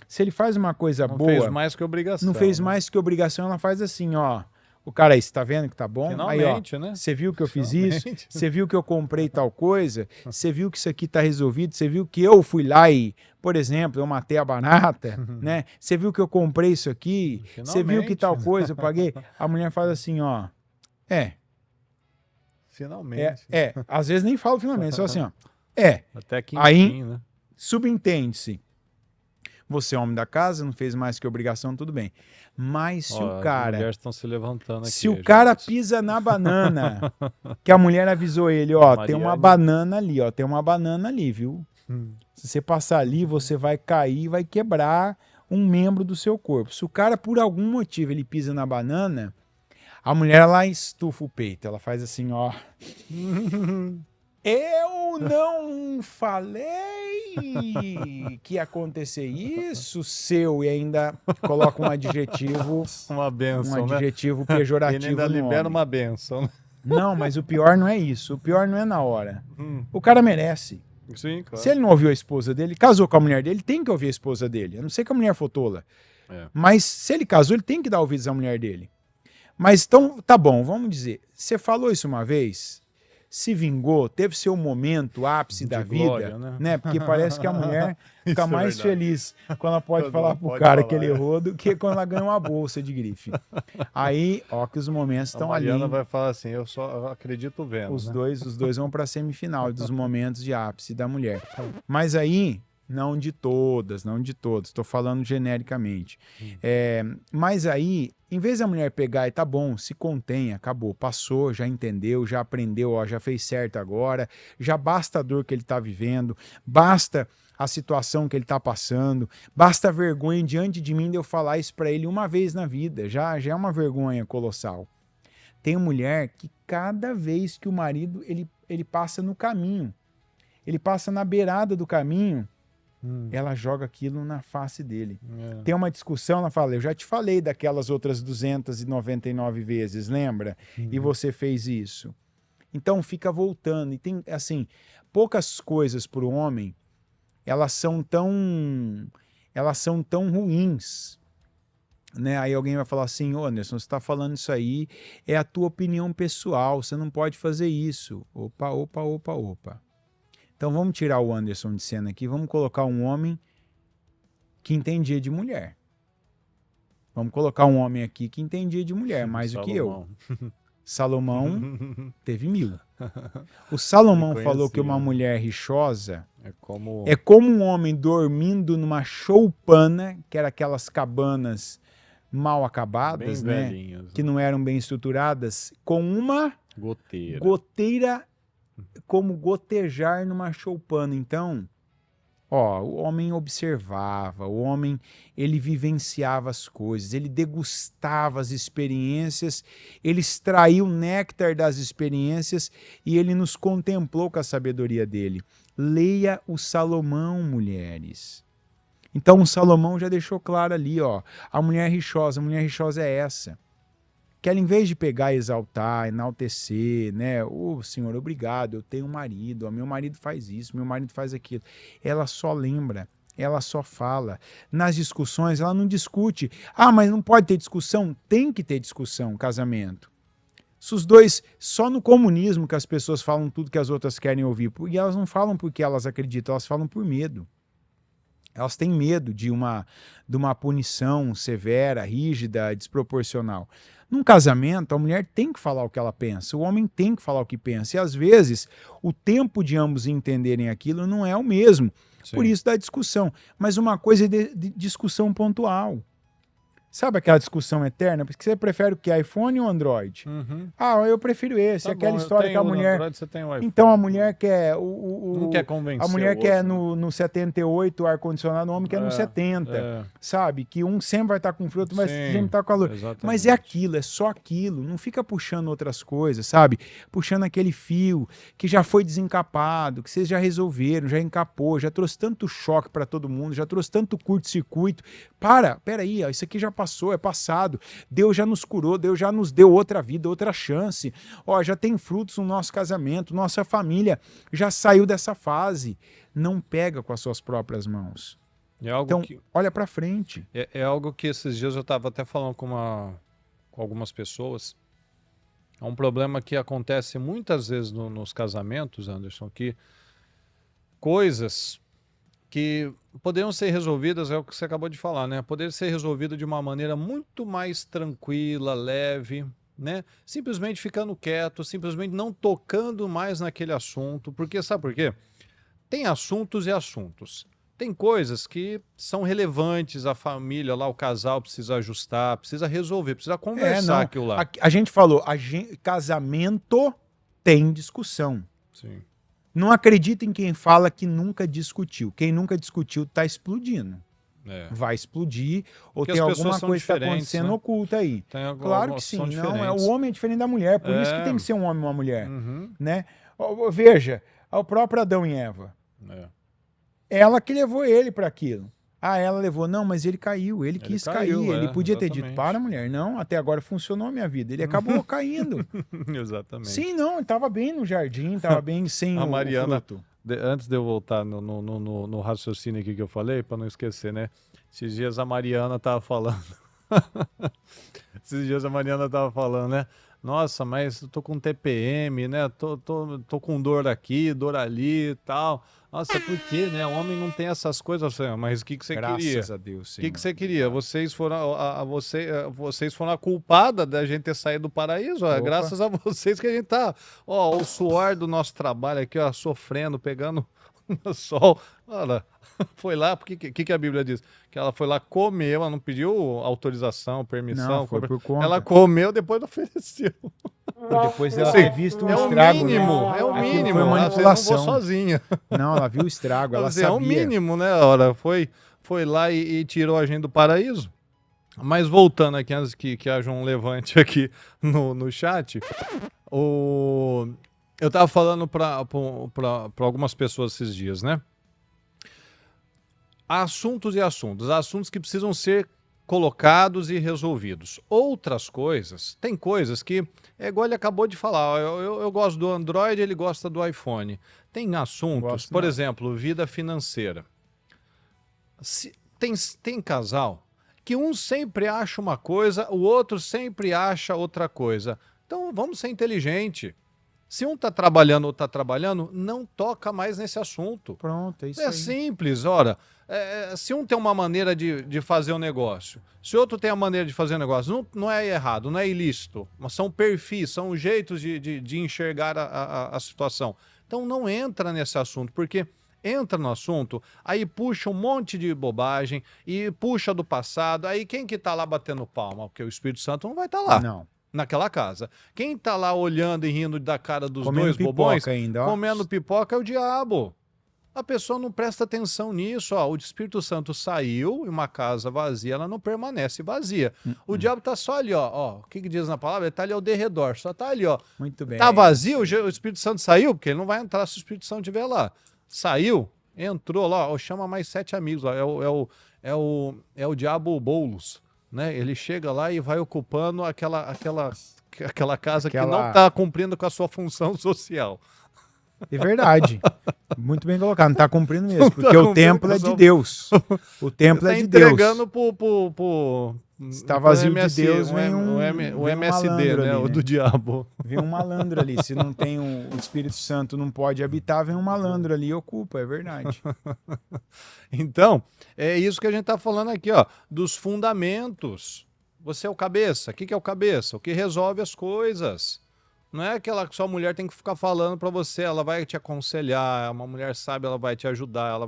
se ele faz uma coisa boa, não fez mais que obrigação. Não fez mais que obrigação, ela faz assim, ó, O cara aí, você tá vendo que tá bom? Finalmente, aí, ó, né? Você viu que eu fiz isso? Você viu que eu comprei tal coisa? Você viu que isso aqui tá resolvido? Você viu que eu fui lá e, por exemplo, eu matei a barata, né? Você viu que eu comprei isso aqui? Você viu que tal coisa eu paguei? A mulher fala assim, ó, Finalmente. às vezes nem falo finalmente, só assim, ó, Até que aí, enfim, né? subentende-se. Você é homem da casa, não fez mais que obrigação, tudo bem. Mas se o As cara... mulheres estão se levantando aqui. Se o cara Jorge. pisa na banana, que a mulher avisou ele, ó, tem uma Mariane. banana ali, ó, tem uma banana ali, viu? Se você passar ali, você vai cair, vai quebrar um membro do seu corpo. Se o cara, por algum motivo, ele pisa na banana, a mulher, ela estufa o peito, ela faz assim, ó... Eu não falei que ia acontecer isso, seu, e ainda coloca um adjetivo, Uma benção, um né? adjetivo Ele pejorativo ainda no libera homem. uma benção. Né? Não, mas o pior não é isso, o pior não é na hora. O cara merece. Sim, claro. Se ele não ouviu a esposa dele, casou com a mulher dele, tem que ouvir a esposa dele. A não ser que a mulher for tola. Mas se ele casou, ele tem que dar ouvidos à mulher dele. Mas então, tá bom, vamos dizer, você falou isso uma vez... Se vingou, teve seu momento, ápice da glória, vida, né? Porque parece que a mulher fica Isso é mais verdade. feliz quando ela pode Quando falar ela pro pode cara falar, que ele errou do que quando ela ganha uma bolsa de grife. Aí, ó, que os momentos A estão ali. Mariana vai falar assim, eu só acredito vendo. Os né? dois vão para a semifinal dos momentos de ápice da mulher. Mas aí, não de todas, estou falando genericamente. Mas aí, em vez da mulher pegar e tá bom, se contém, acabou, passou, já entendeu, já aprendeu, ó, já fez certo agora, já basta a dor que ele tá vivendo, basta a situação que ele tá passando, basta a vergonha diante de mim de eu falar isso para ele uma vez na vida, já é uma vergonha colossal. Tem mulher que cada vez que o marido, ele passa no caminho, ele passa na beirada do caminho, ela joga aquilo na face dele. Tem uma discussão, ela fala, eu já te falei daquelas outras 299 vezes, lembra? E você fez isso. Então fica voltando. E tem, assim, poucas coisas para o homem, elas são tão ruins. Né? Aí alguém vai falar assim, ô Anderson, você está falando isso aí, é a tua opinião pessoal, você não pode fazer isso. Opa. Então vamos tirar o Anderson de cena aqui, vamos colocar um homem que entendia de mulher. Vamos colocar um homem aqui que entendia de mulher, mais do que eu. Salomão teve 1000. O Salomão falou que uma mulher rixosa é como um homem dormindo numa choupana, que era aquelas cabanas mal acabadas, né? Velhinhas, que não eram bem estruturadas, com uma goteira como gotejar numa choupana. Então, ó, o homem observava, o homem, ele vivenciava as coisas, ele degustava as experiências, ele extraiu o néctar das experiências e ele nos contemplou com a sabedoria dele. Leia o Salomão, mulheres. Então, o Salomão já deixou claro ali, ó, a mulher rixosa é essa. Que ela, em vez de pegar e exaltar, enaltecer, né? Ô, Senhor, obrigado, eu tenho um marido, ó, meu marido faz isso, meu marido faz aquilo. Ela só lembra, ela só fala. Nas discussões, ela não discute. Ah, mas não pode ter discussão? Tem que ter discussão, casamento. Se os dois, só no comunismo que as pessoas falam tudo que as outras querem ouvir. E elas não falam porque elas acreditam, elas falam por medo. Elas têm medo de uma punição severa, rígida, desproporcional. Num casamento, a mulher tem que falar o que ela pensa, o homem tem que falar o que pensa. E às vezes, o tempo de ambos entenderem aquilo não é o mesmo. Sim. Por isso dá discussão. Mas uma coisa é de discussão pontual. Sabe aquela discussão eterna? Porque você prefere o que? iPhone ou Android? Ah, eu prefiro esse. Tá aquela bom, história que a mulher... Android, você tem o iPhone. Então a mulher quer... Não quer convencer a mulher o quer outro, no 78 o ar-condicionado, o homem quer no 70. Sabe? Que um sempre vai estar com frio, outro vai sempre estar com calor. Exatamente. Mas é aquilo, é só aquilo. Não fica puxando outras coisas, sabe? Puxando aquele fio que já foi desencapado, que vocês já resolveram, já encapou, já trouxe tanto choque para todo mundo, já trouxe tanto curto-circuito. Peraí, ó, isso aqui já passou, é passado. Deus já nos curou, Deus já nos deu outra vida, outra chance. Ó, já tem frutos no nosso casamento, nossa família já saiu dessa fase. Não pega com as suas próprias mãos. Então, olha para frente. É algo que esses dias eu estava até falando com algumas pessoas. É um problema que acontece muitas vezes nos casamentos, Anderson, que coisas que poderiam ser resolvidas, é o que você acabou de falar, né? Poder ser resolvido de uma maneira muito mais tranquila, leve, né? Simplesmente ficando quieto, simplesmente não tocando mais naquele assunto, porque sabe por quê? Tem assuntos e assuntos. Tem coisas que são relevantes, a família, lá o casal precisa ajustar, precisa resolver, precisa conversar aquilo lá. A gente falou, casamento tem discussão. Sim. Não acredita em quem fala que nunca discutiu. Quem nunca discutiu está explodindo. Vai explodir, ou porque tem alguma coisa que está acontecendo, né, oculta aí. Claro que sim, não, o homem é diferente da mulher, por isso que tem que ser um homem e uma mulher. Né? Veja, o próprio Adão e Eva. Ela que levou ele para aquilo. Ela levou. Não, mas ele caiu, ele quis cair. Ele podia ter dito, para, mulher, não, até agora funcionou a minha vida. Ele acabou caindo. Exatamente. Sim, não, ele estava bem no jardim, estava bem sem a Mariana, o fruto. Antes de eu voltar no raciocínio aqui que eu falei, para não esquecer, né? Esses dias a Mariana estava falando. Né? Nossa, mas eu tô com TPM, né? Tô com dor aqui, dor ali e tal. Nossa, por quê, né? O homem não tem essas coisas. Mas o que você queria? Graças a Deus, Senhor. O que você queria? Vocês foram a culpada da gente ter saído do paraíso. Ó, graças a vocês que a gente tá. Ó, o suor do nosso trabalho aqui, ó, sofrendo, pegando no sol. Olha, foi lá, porque que a Bíblia diz? Que ela foi lá, comeu, ela não pediu autorização, permissão. Não, foi por conta. Ela comeu, depois ofereceu. Depois dela ter visto um estrago. É o mínimo. Foi manipulação. Ela não sozinha. Não, ela viu o estrago, ela sabia. É o mínimo, né? Ora, foi lá e tirou a gente do paraíso. Mas voltando aqui, antes que haja um levante aqui no chat, eu tava falando para algumas pessoas esses dias, né? Assuntos e assuntos. Assuntos que precisam ser colocados e resolvidos. Outras coisas, tem coisas que, é igual ele acabou de falar, eu gosto do Android, ele gosta do iPhone. Tem assuntos, por exemplo, vida financeira. Tem casal que um sempre acha uma coisa, o outro sempre acha outra coisa. Então vamos ser inteligente. Se um está trabalhando ou está trabalhando, não toca mais nesse assunto. Pronto, é isso aí. É simples, ora. Se um tem uma maneira de fazer um negócio, se outro tem a maneira de fazer um negócio, não é errado, não é ilícito, mas são perfis, são jeitos de enxergar a situação. Então não entra nesse assunto, porque entra no assunto, aí puxa um monte de bobagem e puxa do passado, aí quem que tá lá batendo palma? Porque o Espírito Santo não vai estar lá. Não. Naquela casa. Quem tá lá olhando e rindo da cara dos comendo dois bobões, ainda, comendo pipoca é o diabo. A pessoa não presta atenção nisso. Ó. O Espírito Santo saiu e uma casa vazia, ela não permanece vazia. O diabo tá só ali, ó. O que diz na palavra? Ele tá ali ao derredor, só tá ali, ó. Muito bem. Tá vazio, o Espírito Santo saiu, porque ele não vai entrar se o Espírito Santo estiver lá. Saiu, entrou lá, ó, chama mais 7 amigos, ó. É o diabo Boulos. Né? Ele chega lá e vai ocupando aquela casa que não está cumprindo com a sua função social. É verdade. Muito bem colocado. Não está cumprindo mesmo, porque o templo é de Deus. O templo é de Deus. Está entregando está vazio de Deus, vem o MSD, né? O do diabo. Vem um malandro ali. Se não tem o Espírito Santo, não pode habitar, vem um malandro ali e ocupa, é verdade. Então, é isso que a gente está falando aqui, ó, dos fundamentos. Você é o cabeça. O que é o cabeça? O que resolve as coisas. Não é aquela que sua mulher tem que ficar falando para você, ela vai te aconselhar, uma mulher sábia, ela vai te ajudar, ela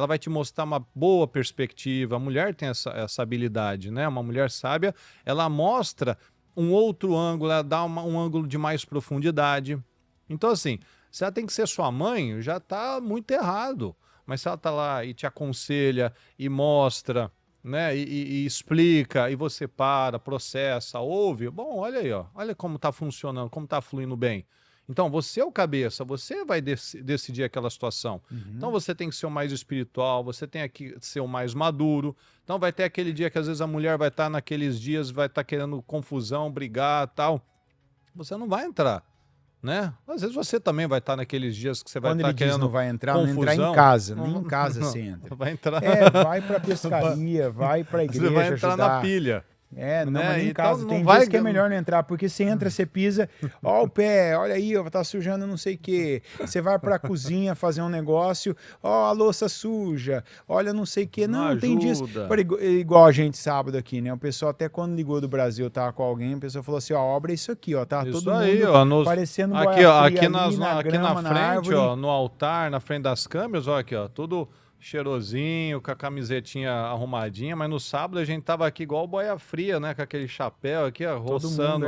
vai te mostrar uma boa perspectiva. A mulher tem essa habilidade, né? Uma mulher sábia, ela mostra um outro ângulo, ela dá um ângulo de mais profundidade. Então, assim, se ela tem que ser sua mãe, já está muito errado. Mas se ela está lá e te aconselha e mostra, né, e explica, e você processa, ouve, bom, olha aí, ó, olha como está funcionando, como está fluindo bem. Então, você é o cabeça, você vai decidir aquela situação. Então, você tem que ser o mais espiritual, você tem que ser o mais maduro. Então, vai ter aquele dia que, às vezes, a mulher vai estar naqueles dias, vai estar querendo confusão, brigar, tal. Você não vai entrar. Né? Às vezes você também vai estar naqueles dias que você vai estar querendo não vai entrar, confusão. Não entrar em casa, nem em casa você entra. Vai entrar. Vai para pescaria, vai para a igreja você vai entrar ajudar. na pilha. Não, né? mas nem em Então casa. não Tem vai... dias que é melhor não entrar, porque você entra, você pisa, ó o pé, olha aí, ó, tá sujando não sei o quê. Você vai pra cozinha fazer um negócio, ó a louça suja, olha não sei o quê. Não Tem dias... ajuda. Igual a gente sábado aqui, né? O pessoal até quando ligou do Brasil, tava com alguém, a pessoa falou assim, ó, obra isso aqui, ó, tá Isso todo aí, mundo ó, parecendo aqui, ó, boia fria aqui, ali, na aqui grama, na na frente, árvore. ó, no altar, na frente das câmeras, ó, aqui, ó, tudo cheirosinho, com a camisetinha arrumadinha, mas no sábado a gente tava aqui igual boia fria, né, com aquele chapéu aqui, ó, roçando,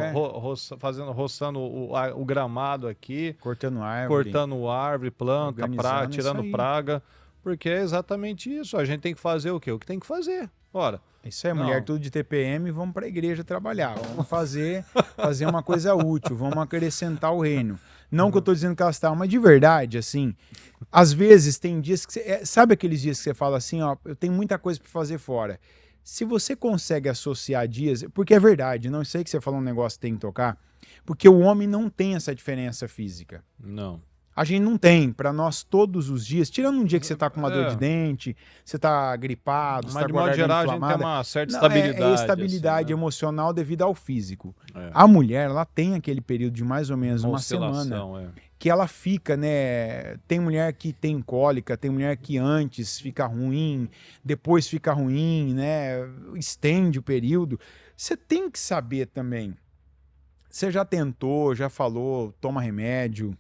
roçando o gramado aqui, Cortando árvore. cortando árvore, planta, praga, tirando praga, porque é exatamente isso, a gente tem que fazer o quê? O que tem que fazer, ora. Isso é, mulher tudo de TPM, vamos para a igreja trabalhar, vamos fazer uma coisa útil, vamos acrescentar o reino. Não que eu estou dizendo que elas estão, mas de verdade, assim, às vezes tem dias que você... sabe aqueles dias que você fala assim, ó, eu tenho muita coisa para fazer fora. Se você consegue associar dias, porque é verdade, não sei que você falou um negócio que tem que tocar, porque o homem não tem essa diferença física. Não. A gente não tem, para nós todos os dias, tirando um dia que você tá com uma dor de dente, você tá gripado, mas você tá de com a modo geral garganta a gente tem inflamada. uma certa Não, estabilidade. É estabilidade assim, né? emocional devido ao físico. É. A mulher, ela tem aquele período de mais ou menos uma semana é. que ela fica, né? Tem mulher que tem cólica, tem mulher que antes fica ruim, depois fica ruim, né? Estende o período. Você tem que saber também. Você já tentou, já falou, toma remédio,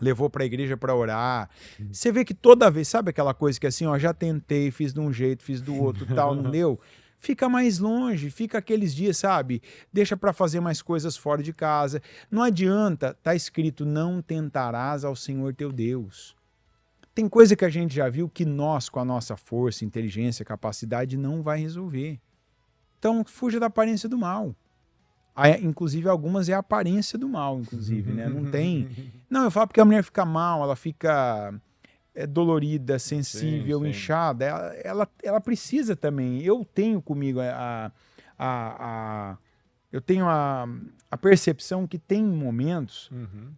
levou para a igreja para orar. Você vê que toda vez, sabe aquela coisa que assim, ó, já tentei, fiz de um jeito, fiz do outro, tal, não deu? Fica mais longe, fica aqueles dias, sabe? Deixa para fazer mais coisas fora de casa. Não adianta, tá escrito, não tentarás ao Senhor teu Deus. Tem coisa que a gente já viu que nós, com a nossa força, inteligência, capacidade, não vai resolver. Então, fuja da aparência do mal. Inclusive, algumas é a aparência do mal, inclusive, né? Não tem... Não, eu falo porque a mulher fica mal, ela fica dolorida, sensível, sim, inchada. Ela precisa também. Eu tenho comigo eu tenho a percepção que tem momentos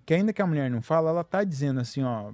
que ainda que a mulher não fala, ela tá dizendo assim, ó...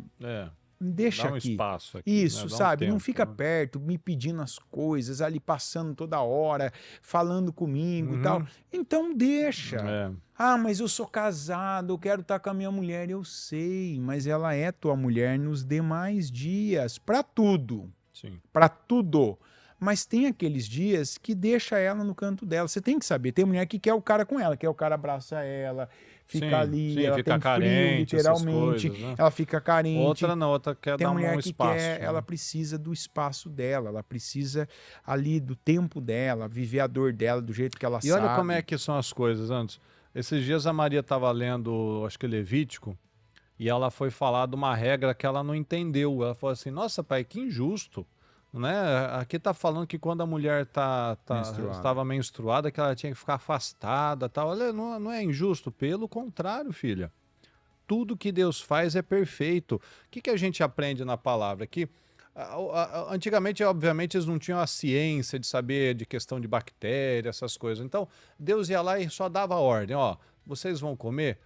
Deixa dá um aqui. Espaço aqui, isso, né? sabe? Tempo, não fica né? perto, me pedindo as coisas, ali passando toda hora, falando comigo e tal. Então deixa. Ah, mas eu sou casado, eu quero estar com a minha mulher. Eu sei, mas ela é tua mulher nos demais dias, para tudo. Sim. Para tudo. Mas tem aqueles dias que deixa ela no canto dela. Você tem que saber. Tem mulher que quer o cara com ela, quer o cara abraçar ela, fica ali, ela fica tem carente, frio, literalmente, coisas, né? ela fica carente. Outra não, outra quer tem dar mulher um que espaço. quer, né? ela precisa do espaço dela, ela precisa ali do tempo dela, viver a dor dela do jeito que ela sabe. E olha como é que são as coisas, antes. Esses dias a Maria estava lendo, acho que Levítico, e ela foi falar de uma regra que ela não entendeu. Ela falou assim, nossa pai, que injusto. Né? Aqui tá falando que quando a mulher estava menstruada, que ela tinha que ficar afastada, tal. Olha, não é injusto, pelo contrário, filha. Tudo que Deus faz é perfeito. O que a gente aprende na palavra? Que antigamente, obviamente, eles não tinham a ciência de saber de questão de bactéria, essas coisas. Então, Deus ia lá e só dava ordem, ó, vocês vão comer,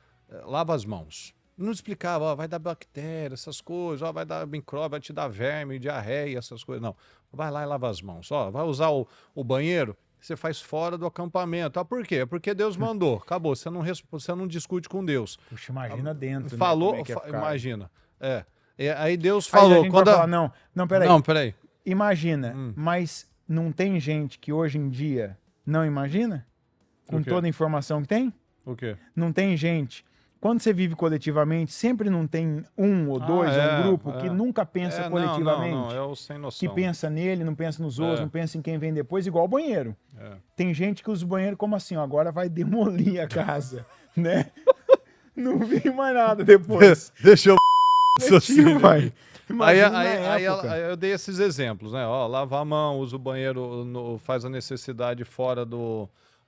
lava as mãos. Não explicava, ó, vai dar bactéria, essas coisas, ó, vai dar micróbio, vai te dar verme, diarreia, essas coisas. Não, vai lá e lava as mãos. Ó, vai usar o banheiro, você faz fora do acampamento. Ah, por quê? Porque Deus mandou. Acabou, você não discute com Deus. Puxa, imagina dentro, falou, né? Imagina. Aí Deus falou. Aí quando falar, não, peraí. Não, peraí. Imagina, mas não tem gente que hoje em dia não imagina? Com toda a informação que tem? O quê? Não tem gente... Quando você vive coletivamente, sempre não tem um ou dois, um grupo que nunca pensa coletivamente. Não, é o sem noção. Que pensa nele, não pensa nos outros, não pensa em quem vem depois, igual o banheiro. Tem gente que usa o banheiro como assim, ó, agora vai demolir a casa, né? Não vem mais nada depois. Deixa eu... vai. Aí eu dei esses exemplos, né? Ó, lava a mão, usa o banheiro, faz a necessidade fora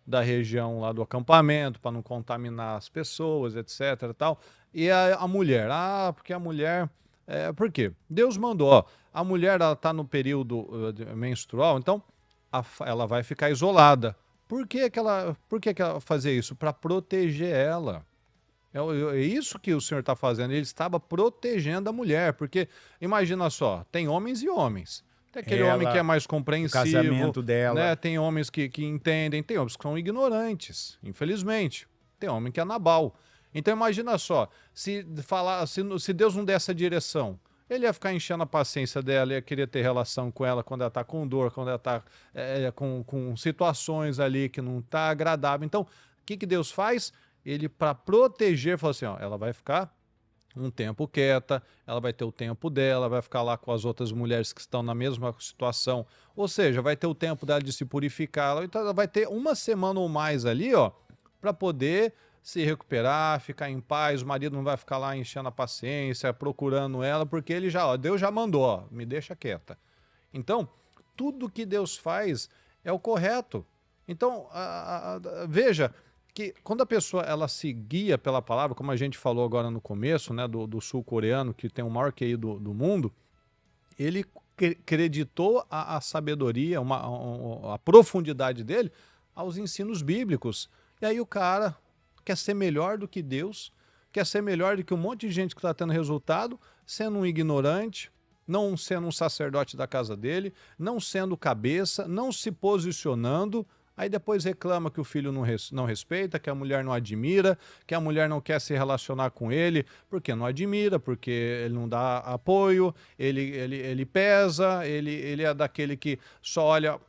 da região lá do acampamento, para não contaminar as pessoas, etc. Tal. E a mulher, porque a mulher... por quê? Deus mandou, ó, a mulher está no período menstrual, então ela vai ficar isolada. Por que ela fazia isso? Para proteger ela. É isso que o Senhor está fazendo, ele estava protegendo a mulher, porque imagina só, tem homens e homens. Tem aquele homem que é mais o compreensivo, casamento dela. né? Tem homens que entendem, tem homens que são ignorantes, infelizmente. Tem homem que é nabal. Então imagina só, se Deus não der essa direção, ele ia ficar enchendo a paciência dela, ia querer ter relação com ela quando ela está com dor, quando ela está com situações ali que não está agradável. Então, o que Deus faz? Ele, para proteger, fala assim, ó, ela vai ficar um tempo quieta, ela vai ter o tempo dela, vai ficar lá com as outras mulheres que estão na mesma situação, ou seja, vai ter o tempo dela de se purificar, então ela vai ter uma semana ou mais ali, ó, para poder se recuperar, ficar em paz, o marido não vai ficar lá enchendo a paciência, procurando ela, porque ele já, ó, Deus já mandou, ó, me deixa quieta. Então, tudo que Deus faz é o correto. Então, veja que quando a pessoa ela se guia pela palavra, como a gente falou agora no começo, né, do sul-coreano, que tem o maior QI do mundo, ele acreditou a sabedoria, a profundidade dele aos ensinos bíblicos. E aí o cara quer ser melhor do que Deus, quer ser melhor do que um monte de gente que está tendo resultado, sendo um ignorante, não sendo um sacerdote da casa dele, não sendo cabeça, não se posicionando. Aí depois reclama que o filho não respeita, que a mulher não admira, que a mulher não quer se relacionar com ele, porque não admira, porque ele não dá apoio, ele pesa, ele é daquele que só olha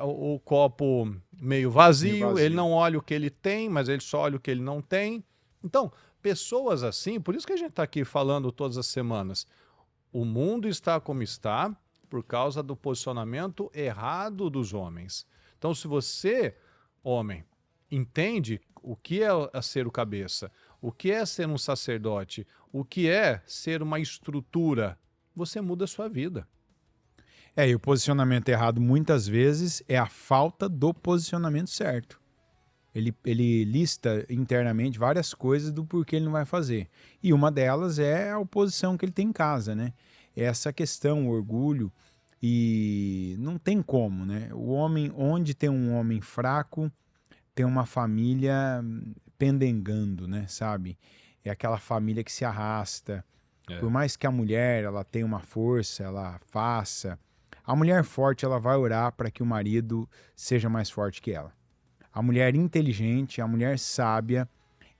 o copo meio vazio, ele não olha o que ele tem, mas ele só olha o que ele não tem. Então, pessoas assim, por isso que a gente está aqui falando todas as semanas, o mundo está como está por causa do posicionamento errado dos homens. Então, se você, homem, entende o que é ser o cabeça, o que é ser um sacerdote, o que é ser uma estrutura, você muda a sua vida. E o posicionamento errado, muitas vezes, é a falta do posicionamento certo. Ele lista internamente várias coisas do porquê ele não vai fazer. E uma delas é a oposição que ele tem em casa, né? Essa questão, o orgulho. E não tem como, né? O homem, onde tem um homem fraco, tem uma família pendengando, né? Sabe? É aquela família que se arrasta. Por mais que a mulher ela tenha uma força, ela faça. A mulher forte ela vai orar para que o marido seja mais forte que ela. A mulher inteligente, a mulher sábia,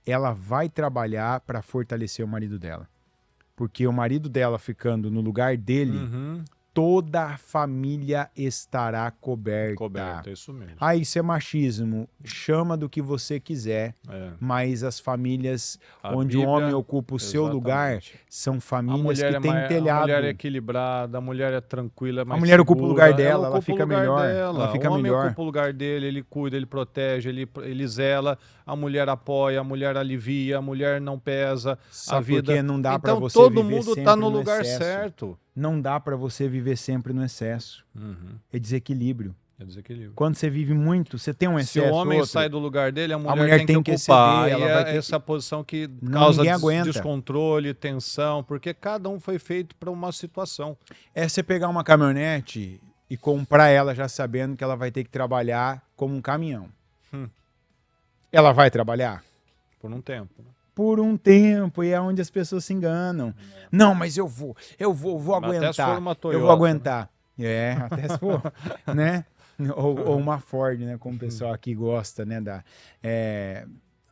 ela vai trabalhar para fortalecer o marido dela. Porque o marido dela ficando no lugar dele, toda a família estará coberta. Coberta, isso mesmo. Isso é machismo. Chama do que você quiser, mas as famílias onde o homem ocupa o seu lugar são famílias que têm telhado. A mulher é equilibrada, a mulher é tranquila, mais a mulher ocupa o lugar segura, dela, ela fica melhor. Ela fica o homem melhor. ocupa o lugar dele, ele cuida, ele protege, ele zela, a mulher apoia, a mulher alivia, a mulher não pesa a vida. Porque não dá para você todo viver mundo está no no lugar excesso. certo. Não dá para você viver sempre no excesso. É desequilíbrio. Quando você vive muito, você tem um excesso. Se o homem sai do lugar dele, a mulher tem que ocupar. Exceder, ela vai ter essa posição que causa aguenta. descontrole, tensão, porque cada um foi feito para uma situação. É você pegar uma caminhonete e comprar ela já sabendo que ela vai ter que trabalhar como um caminhão. Ela vai trabalhar? Por um tempo. Por um tempo, e é onde as pessoas se enganam. Não, mas eu vou aguentar. Até se for uma Toyota, eu vou aguentar. Até se for, né? Ou uma Ford, né? Como o pessoal aqui gosta, né?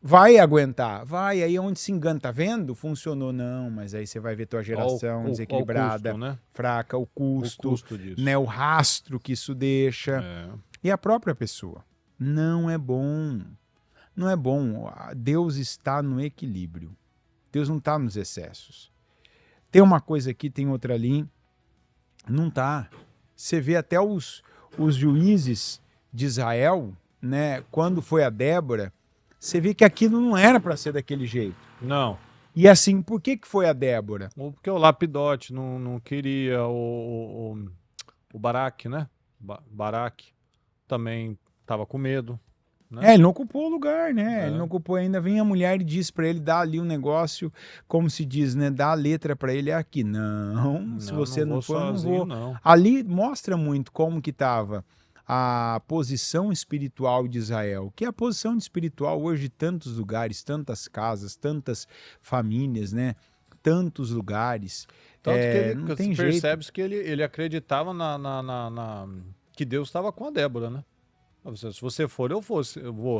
Vai aguentar, vai, aí onde se engana, tá vendo? Funcionou, não, mas aí você vai ver tua geração desequilibrada, custo, né? fraca, o custo disso. né? O rastro que isso deixa. E a própria pessoa. Não é bom. Não é bom. Deus está no equilíbrio. Deus não está nos excessos. Tem uma coisa aqui, tem outra ali. Não tá. Você vê até os juízes de Israel, né? Quando foi a Débora, você vê que aquilo não era para ser daquele jeito. Não. E assim, por que foi a Débora? Porque o Lapidote não queria, o Baraque, né? Baraque também estava com medo. Né? Ele não ocupou o lugar, né? Ele não ocupou ainda. Vem a mulher e diz para ele, dá ali um negócio, como se diz, né? Dá a letra para ele aqui. Não, se você não for, sozinho, eu não vou. Ali mostra muito como que estava a posição espiritual de Israel, que é a posição espiritual hoje de tantos lugares, tantas casas, tantas famílias, né? tantos lugares. Tanto que não tem jeito. percebe-se que ele acreditava que Deus estava com a Débora, né? Se você for, eu vou.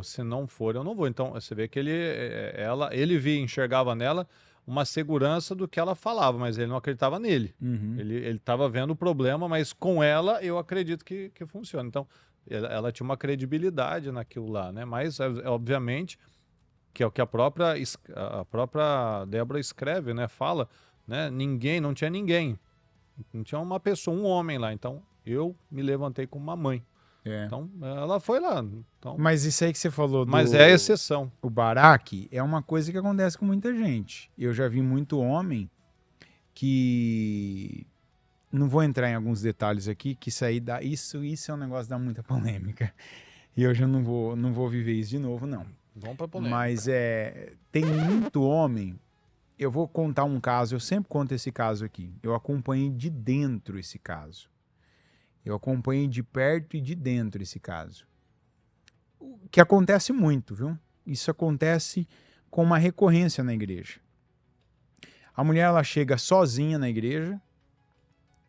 Se não for, eu não vou. Então, você vê que ele enxergava nela uma segurança do que ela falava, mas ele não acreditava nele. Uhum. Ele estava vendo o problema, mas com ela eu acredito que funciona. Então, ela tinha uma credibilidade naquilo lá, né? Mas, obviamente, que é o que a própria Débora escreve, né? Fala, né? Não tinha ninguém. Não tinha uma pessoa, um homem lá. Então, eu me levantei como uma mãe. Então, ela foi lá. Então, mas isso aí que você falou mas é a exceção. O Baraque é uma coisa que acontece com muita gente. Eu já vi muito homem que... Não vou entrar em alguns detalhes aqui, que isso aí dá... Isso é um negócio que dá muita polêmica. E hoje eu não vou viver isso de novo, não. Vamos pra polêmica. Mas tem muito homem... Eu vou contar um caso, eu sempre conto esse caso aqui. Eu acompanhei de dentro esse caso. Eu acompanhei de perto e de dentro esse caso. O que acontece muito, viu? Isso acontece com uma recorrência na igreja. A mulher, ela chega sozinha na igreja.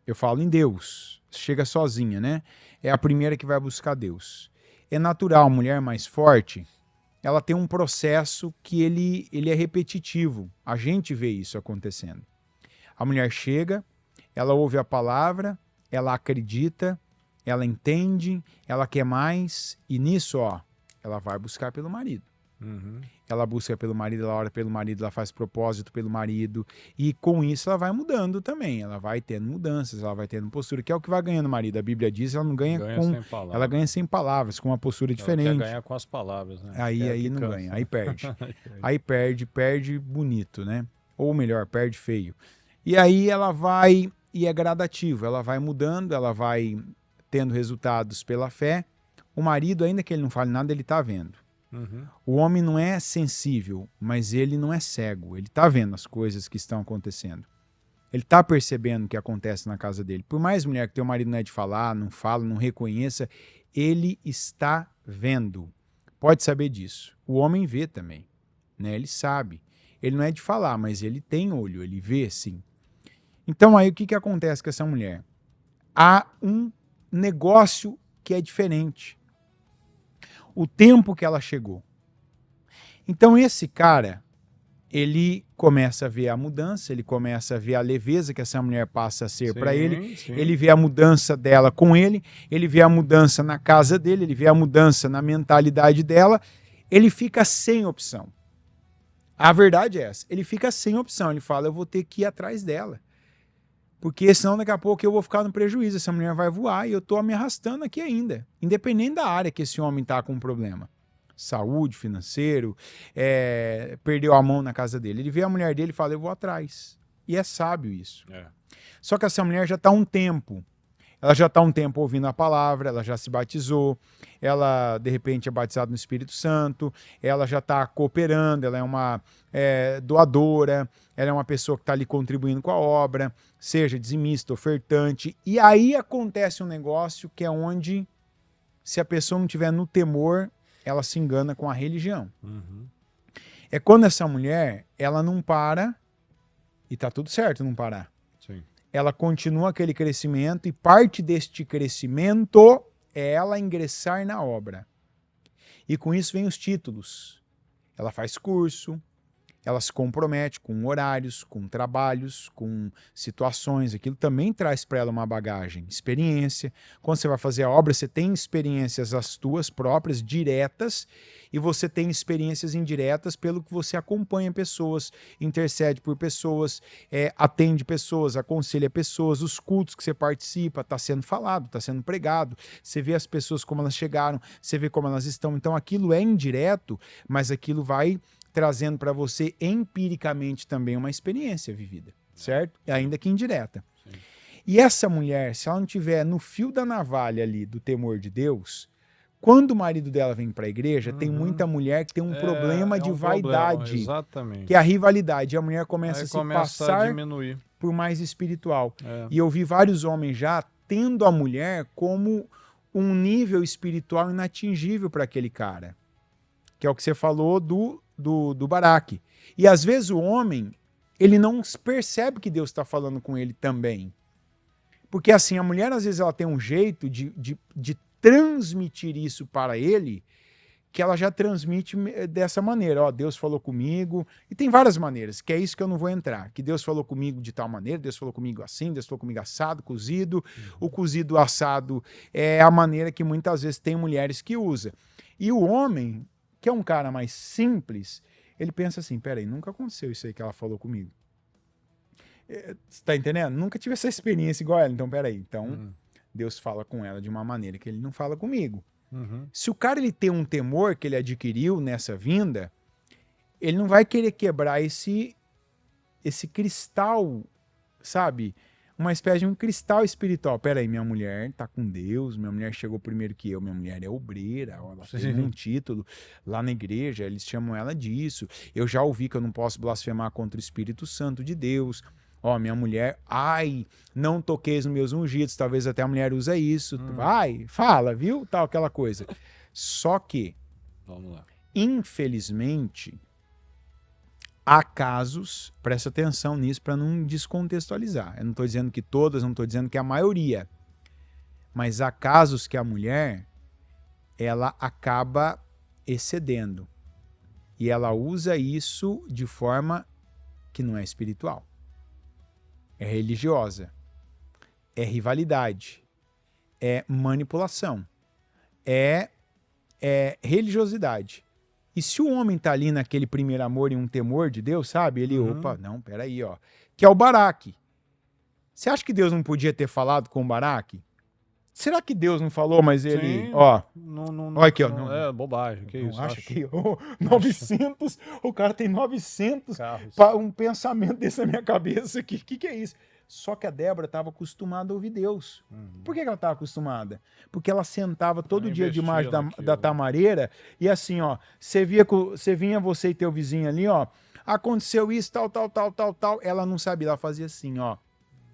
Eu falo em Deus. Chega sozinha, né? É a primeira que vai buscar Deus. É natural, a mulher mais forte, ela tem um processo que ele é repetitivo. A gente vê isso acontecendo. A mulher chega, ela ouve a palavra, ela acredita, ela entende, ela quer mais, e nisso, ela vai buscar pelo marido. Uhum. Ela busca pelo marido, ela ora pelo marido, ela faz propósito pelo marido, e com isso ela vai mudando também, ela vai tendo mudanças, ela vai tendo postura, que é o que vai ganhando o marido. A Bíblia diz, ela não ganha ela ganha sem palavras, com uma postura diferente. Ela quer ganhar com as palavras, né? Aí não ganha, aí perde. Aí perde bonito, né? Ou melhor, perde feio. E aí ela vai... E é gradativo, ela vai mudando, ela vai tendo resultados pela fé. O marido, ainda que ele não fale nada, ele está vendo. Uhum. O homem não é sensível, mas ele não é cego. Ele está vendo as coisas que estão acontecendo. Ele está percebendo o que acontece na casa dele. Por mais mulher que teu marido não é de falar, não fala, não reconheça, ele está vendo. Pode saber disso. O homem vê também, né? Ele sabe. Ele não é de falar, mas ele tem olho, ele vê sim. Então aí o que acontece com essa mulher? Há um negócio que é diferente. O tempo que ela chegou. Então esse cara, ele começa a ver a mudança, ele começa a ver a leveza que essa mulher passa a ser para ele, ele vê a mudança dela com ele vê a mudança na casa dele, ele vê a mudança na mentalidade dela, ele fica sem opção. A verdade é essa, ele fica sem opção, ele fala, eu vou ter que ir atrás dela. Porque senão daqui a pouco eu vou ficar no prejuízo, essa mulher vai voar e eu estou me arrastando aqui ainda. Independente da área que esse homem está com um problema. Saúde, financeiro, perdeu a mão na casa dele. Ele vê a mulher dele e fala, eu vou atrás. E é sábio isso. Só que essa mulher já está há um tempo. Ela já está há um tempo ouvindo a palavra, ela já se batizou, ela de repente é batizada no Espírito Santo, ela já está cooperando, ela é uma doadora, ela é uma pessoa que está ali contribuindo com a obra, seja dizimista, ofertante, e aí acontece um negócio que é onde, se a pessoa não tiver no temor, ela se engana com a religião. Uhum. É quando essa mulher, ela não para, e tá tudo certo não parar. Sim. Ela continua aquele crescimento e parte deste crescimento é ela ingressar na obra. E com isso vem os títulos. Ela faz curso, ela se compromete com horários, com trabalhos, com situações. Aquilo também traz para ela uma bagagem, experiência. Quando você vai fazer a obra, você tem experiências as tuas próprias, diretas, e você tem experiências indiretas pelo que você acompanha pessoas, intercede por pessoas, atende pessoas, aconselha pessoas, os cultos que você participa, está sendo falado, está sendo pregado, você vê as pessoas como elas chegaram, você vê como elas estão. Então aquilo é indireto, mas aquilo vai trazendo para você empiricamente também uma experiência vivida, certo? Ainda que indireta. Sim. E essa mulher, se ela não tiver no fio da navalha ali do temor de Deus, quando o marido dela vem para a igreja, tem muita mulher que tem um problema de vaidade, exatamente, que é a rivalidade. E a mulher começa a se passar a diminuir por mais espiritual. E eu vi vários homens já tendo a mulher como um nível espiritual inatingível para aquele cara. Que é o que você falou do Baraque. E às vezes o homem, ele não percebe que Deus está falando com ele também. Porque assim, a mulher às vezes ela tem um jeito de transmitir isso para ele, que ela já transmite dessa maneira. Ó, Deus falou comigo, e tem várias maneiras, que é isso que eu não vou entrar. Que Deus falou comigo de tal maneira, Deus falou comigo assim, Deus falou comigo assado, cozido. O cozido assado é a maneira que muitas vezes tem mulheres que usam. E o homem, que é um cara mais simples, ele pensa assim, peraí, nunca aconteceu isso aí que ela falou comigo. Você tá entendendo? Nunca tive essa experiência igual ela, então peraí. Então, Deus fala com ela de uma maneira que ele não fala comigo. Se o cara ele tem um temor que ele adquiriu nessa vinda, ele não vai querer quebrar esse cristal, sabe? Uma espécie de um cristal espiritual. Peraí, minha mulher tá com Deus, minha mulher chegou primeiro que eu, minha mulher é obreira, ela tem um título lá na igreja, eles chamam ela disso. Eu já ouvi que eu não posso blasfemar contra o Espírito Santo de Deus. Ó, minha mulher, não toqueis nos meus ungidos, talvez até a mulher usa isso. Vai, fala, viu? Tal, aquela coisa. Só que, vamos lá. Infelizmente, há casos, presta atenção nisso para não descontextualizar. Eu não estou dizendo que todas, não estou dizendo que a maioria, mas há casos que a mulher, ela acaba excedendo. E ela usa isso de forma que não é espiritual. É religiosa, é rivalidade, é manipulação, é religiosidade. E se o homem tá ali naquele primeiro amor e um temor de Deus, sabe? Ele, opa, não, peraí, ó. Que é o Baraque. Você acha que Deus não podia ter falado com o Baraque? Será que Deus não falou, mas ele, Sim, ó... olha aqui, ó. Não, é bobagem, que não isso? Acha que 900, o cara tem 900, Carros. um pensamento desse na minha cabeça, que é isso? Só que a Débora estava acostumada a ouvir Deus. Por que ela estava acostumada? Porque ela sentava todo dia debaixo da tamareira e assim, ó, você vinha você e teu vizinho ali, ó, aconteceu isso, tal, ela não sabia, ela fazia assim, ó.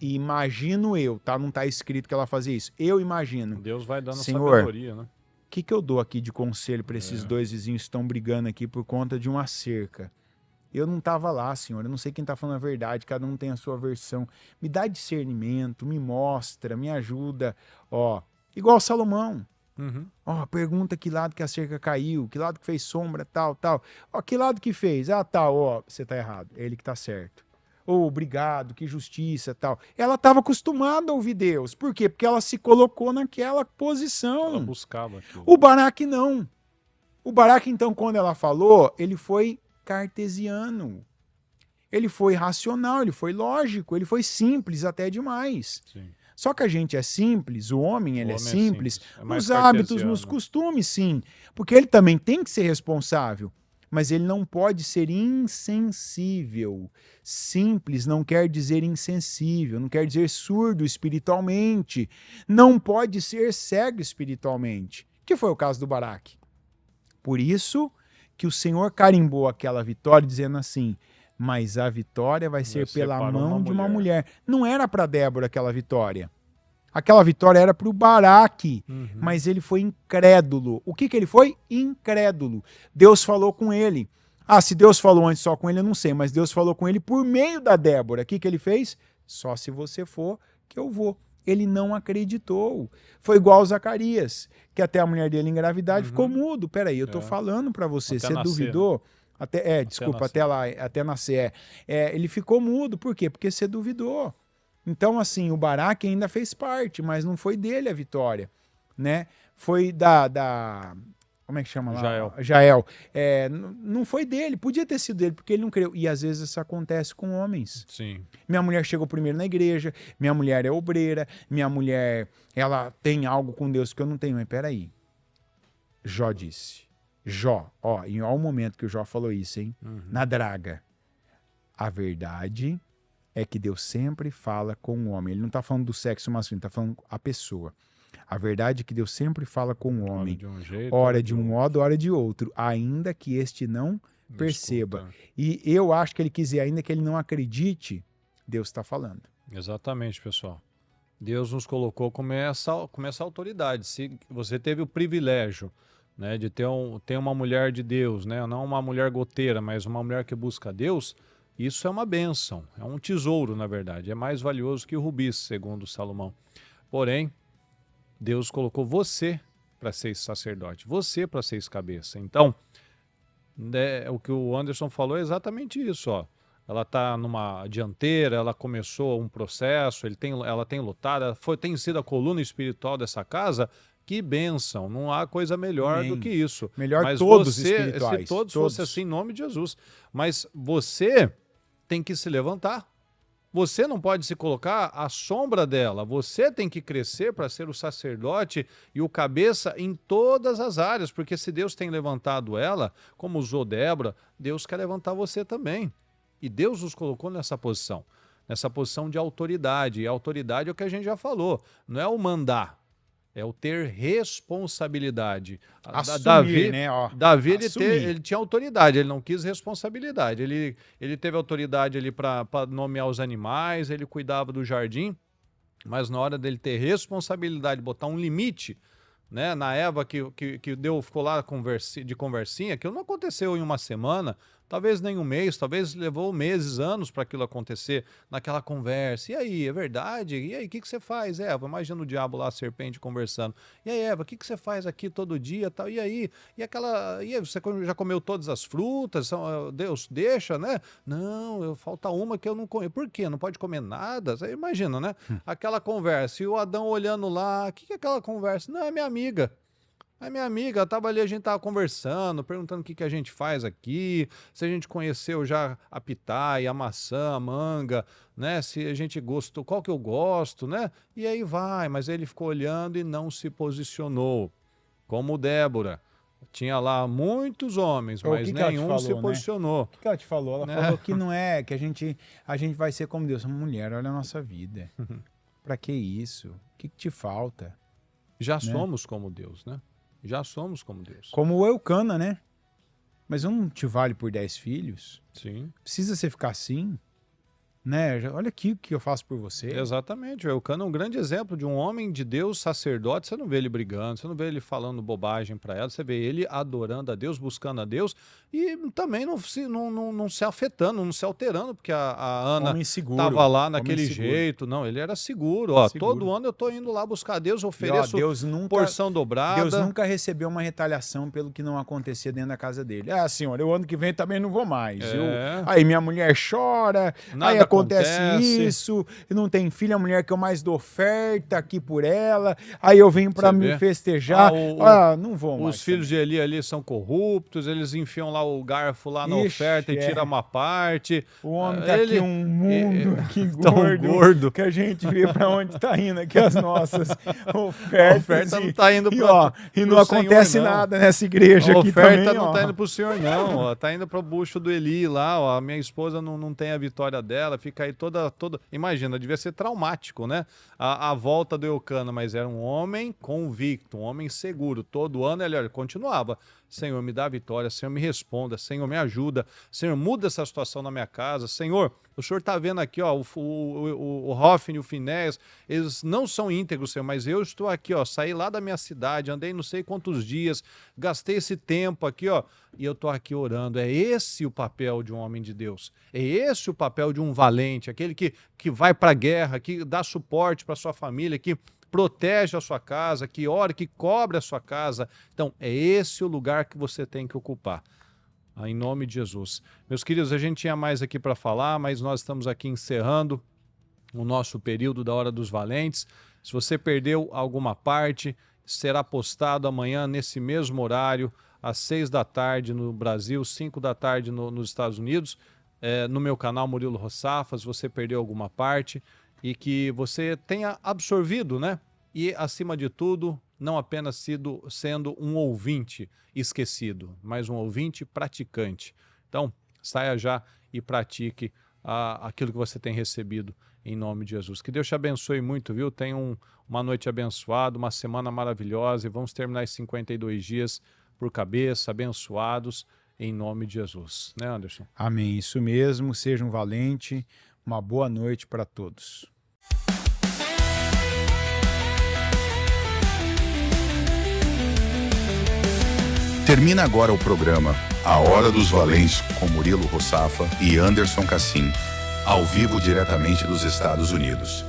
E imagino eu, tá? Não tá escrito que ela fazia isso. Eu imagino. Deus vai dando Senhor, sabedoria, né? O que eu dou aqui de conselho para esses dois vizinhos que estão brigando aqui por conta de uma cerca? Eu não estava lá, Senhor. Eu não sei quem está falando a verdade. Cada um tem a sua versão. Me dá discernimento, me mostra, me ajuda. Ó, igual Salomão. Ó, pergunta que lado que a cerca caiu, que lado que fez sombra, tal. Ó, que lado que fez? Ah, tal, ó, você tá errado. É ele que tá certo. Obrigado, que justiça, tal. Ela estava acostumada a ouvir Deus. Por quê? Porque ela se colocou naquela posição. Ela buscava aquilo. O Baraque não. O Baraque, então, quando ela falou, ele foi cartesiano. Ele foi racional, ele foi lógico, ele foi simples até demais. Sim. Só que a gente é simples, o homem ele é simples, nos é hábitos, nos costumes, sim. Porque ele também tem que ser responsável. Mas ele não pode ser insensível. Simples não quer dizer insensível, não quer dizer surdo espiritualmente. Não pode ser cego espiritualmente, que foi o caso do Baraque. Por isso que o Senhor carimbou aquela vitória dizendo assim, mas a vitória vai ser pela mão de uma mulher. Não era para Débora aquela vitória. Aquela vitória era para o Baraque, mas ele foi incrédulo. O que ele foi? Incrédulo. Deus falou com ele. Se Deus falou antes só com ele, eu não sei, mas Deus falou com ele por meio da Débora. O que ele fez? Só se você for, que eu vou. Ele não acreditou. Foi igual ao Zacarias, que até a mulher dele engravidar, ele ficou mudo. Peraí, eu tô falando para você, até você nascer, duvidou? Né? Até nascer. Ele ficou mudo, por quê? Porque você duvidou. Então, assim, o Baraque ainda fez parte, mas não foi dele a vitória, né? Foi como é que chama lá? Jael. Não foi dele, podia ter sido dele, porque ele não creu. E às vezes isso acontece com homens. Sim. Minha mulher chegou primeiro na igreja, minha mulher é obreira, minha mulher, ela tem algo com Deus que eu não tenho. Mas peraí, Jó disse. Em ó o momento que o Jó falou isso, hein? Na draga. A verdade é que Deus sempre fala com o homem. Ele não está falando do sexo masculino, está falando a pessoa. A verdade é que Deus sempre fala com o homem. Hora de um modo, hora de outro. Ainda que este não perceba. E eu acho que ele quis dizer, ainda que ele não acredite, Deus está falando. Exatamente, pessoal. Deus nos colocou como essa autoridade. Se você teve o privilégio, né, de ter uma mulher de Deus, né, não uma mulher goteira, mas uma mulher que busca Deus, Isso é uma bênção, é um tesouro, na verdade. É mais valioso que o rubi, segundo Salomão. Porém, Deus colocou você para ser esse sacerdote, você para ser esse cabeça. Então, o que o Anderson falou é exatamente isso, ó. Ela está numa dianteira, ela começou um processo, ela tem lutado, tem sido a coluna espiritual dessa casa. Que bênção, não há coisa melhor do que isso. Melhor mas todos você, espirituais. se todos fossem assim, em nome de Jesus. Mas você tem que se levantar. Você não pode se colocar à sombra dela. Você tem que crescer para ser o sacerdote e o cabeça em todas as áreas. Porque se Deus tem levantado ela, como usou Débora, Deus quer levantar você também. E Deus nos colocou nessa posição de autoridade. E a autoridade é o que a gente já falou. Não é o mandar, é o ter responsabilidade. Assumir, Davi, né? Ó, Davi ele tinha autoridade, ele não quis responsabilidade. Ele teve autoridade ali para nomear os animais, ele cuidava do jardim, mas na hora dele ter responsabilidade, botar um limite, né, na Eva que ficou lá de conversinha, aquilo não aconteceu em uma semana, talvez nem um mês, talvez levou meses, anos para aquilo acontecer, naquela conversa. E aí, é verdade? E aí, o que você faz, Eva? Imagina o diabo lá, a serpente, conversando. E aí, Eva, o que você faz aqui todo dia? Tal? E aí? E aí, você já comeu todas as frutas? Deus deixa, né? Não, falta uma que eu não comi. Por quê? Não pode comer nada? Você imagina, né? Aquela conversa. E o Adão olhando lá, o que é aquela conversa? Não, é minha amiga. A minha amiga estava ali, a gente estava conversando, perguntando o que a gente faz aqui, se a gente conheceu já a pitaia, a maçã, a manga, né? Se a gente gostou, qual que eu gosto, né? E aí vai, mas ele ficou olhando e não se posicionou. Como Débora. Tinha lá muitos homens, mas nenhum se posicionou. O que ela te falou? Ela falou que não é, que a gente vai ser como Deus. Mulher, olha a nossa vida. Pra que isso? O que te falta? Já somos como Deus, né? Já somos como Deus. Como o Eucana, né? Mas eu não te vale por 10 filhos? Sim. Precisa você ficar assim? Né? Olha aqui o que eu faço por você. Exatamente. O Eucana é um grande exemplo de um homem de Deus, sacerdote. Você não vê ele brigando, você não vê ele falando bobagem para ela, você vê ele adorando a Deus, buscando a Deus e também não se afetando, não se alterando, porque a Ana estava lá naquele jeito. Não, ele era seguro. Ó, todo ano eu estou indo lá buscar a Deus, ofereço porção dobrada. Deus nunca recebeu uma retaliação pelo que não acontecia dentro da casa dele. Senhora, o ano que vem também não vou mais. Aí minha mulher chora, aí acontece isso, não tem filho, a mulher que eu mais dou oferta aqui por ela, aí eu venho para me festejar, não vou mais. Os filhos de Eli ali são corruptos, eles enfiam lá o garfo lá na oferta e tiram uma parte. O homem tá aqui um mundo aqui gordo, que a gente vê para onde tá indo aqui as nossas ofertas. A oferta não tá indo e não acontece nada nessa igreja aqui também. A oferta não tá indo pro senhor não, ó, tá indo pro bucho do Eli lá, ó, a minha esposa não tem a vitória dela, fica aí toda... Imagina, devia ser traumático, né? A volta do Eucana, mas era um homem convicto, um homem seguro. Todo ano ele continuava. Senhor, me dá a vitória. Senhor, me responda. Senhor, me ajuda. Senhor, muda essa situação na minha casa. Senhor, o Senhor está vendo aqui, ó, o Hofni, o Finéias, eles não são íntegros, Senhor, mas eu estou aqui, ó, saí lá da minha cidade, andei não sei quantos dias, gastei esse tempo aqui, ó, e eu estou aqui orando. É esse o papel de um homem de Deus. É esse o papel de um valente, aquele que vai para a guerra, que dá suporte para sua família, que protege a sua casa, que ora, que cobre a sua casa. Então, é esse o lugar que você tem que ocupar. Em nome de Jesus. Meus queridos, a gente tinha mais aqui para falar, mas nós estamos aqui encerrando o nosso período da Hora dos Valentes. Se você perdeu alguma parte, será postado amanhã nesse mesmo horário, às 6 da tarde no Brasil, 5 da tarde nos Estados Unidos, no meu canal Murilo Roçafa, se você perdeu alguma parte, e que você tenha absorvido, né? E, acima de tudo, não apenas sendo um ouvinte esquecido, mas um ouvinte praticante. Então, saia já e pratique aquilo que você tem recebido em nome de Jesus. Que Deus te abençoe muito, viu? Tenha uma noite abençoada, uma semana maravilhosa e vamos terminar esses 52 dias por cabeça, abençoados em nome de Jesus. Né, Anderson? Amém. Isso mesmo. Seja um valente. Uma boa noite para todos. Termina agora o programa A Hora dos Valentes com Murilo Rossafa e Anderson Cassim, ao vivo diretamente dos Estados Unidos.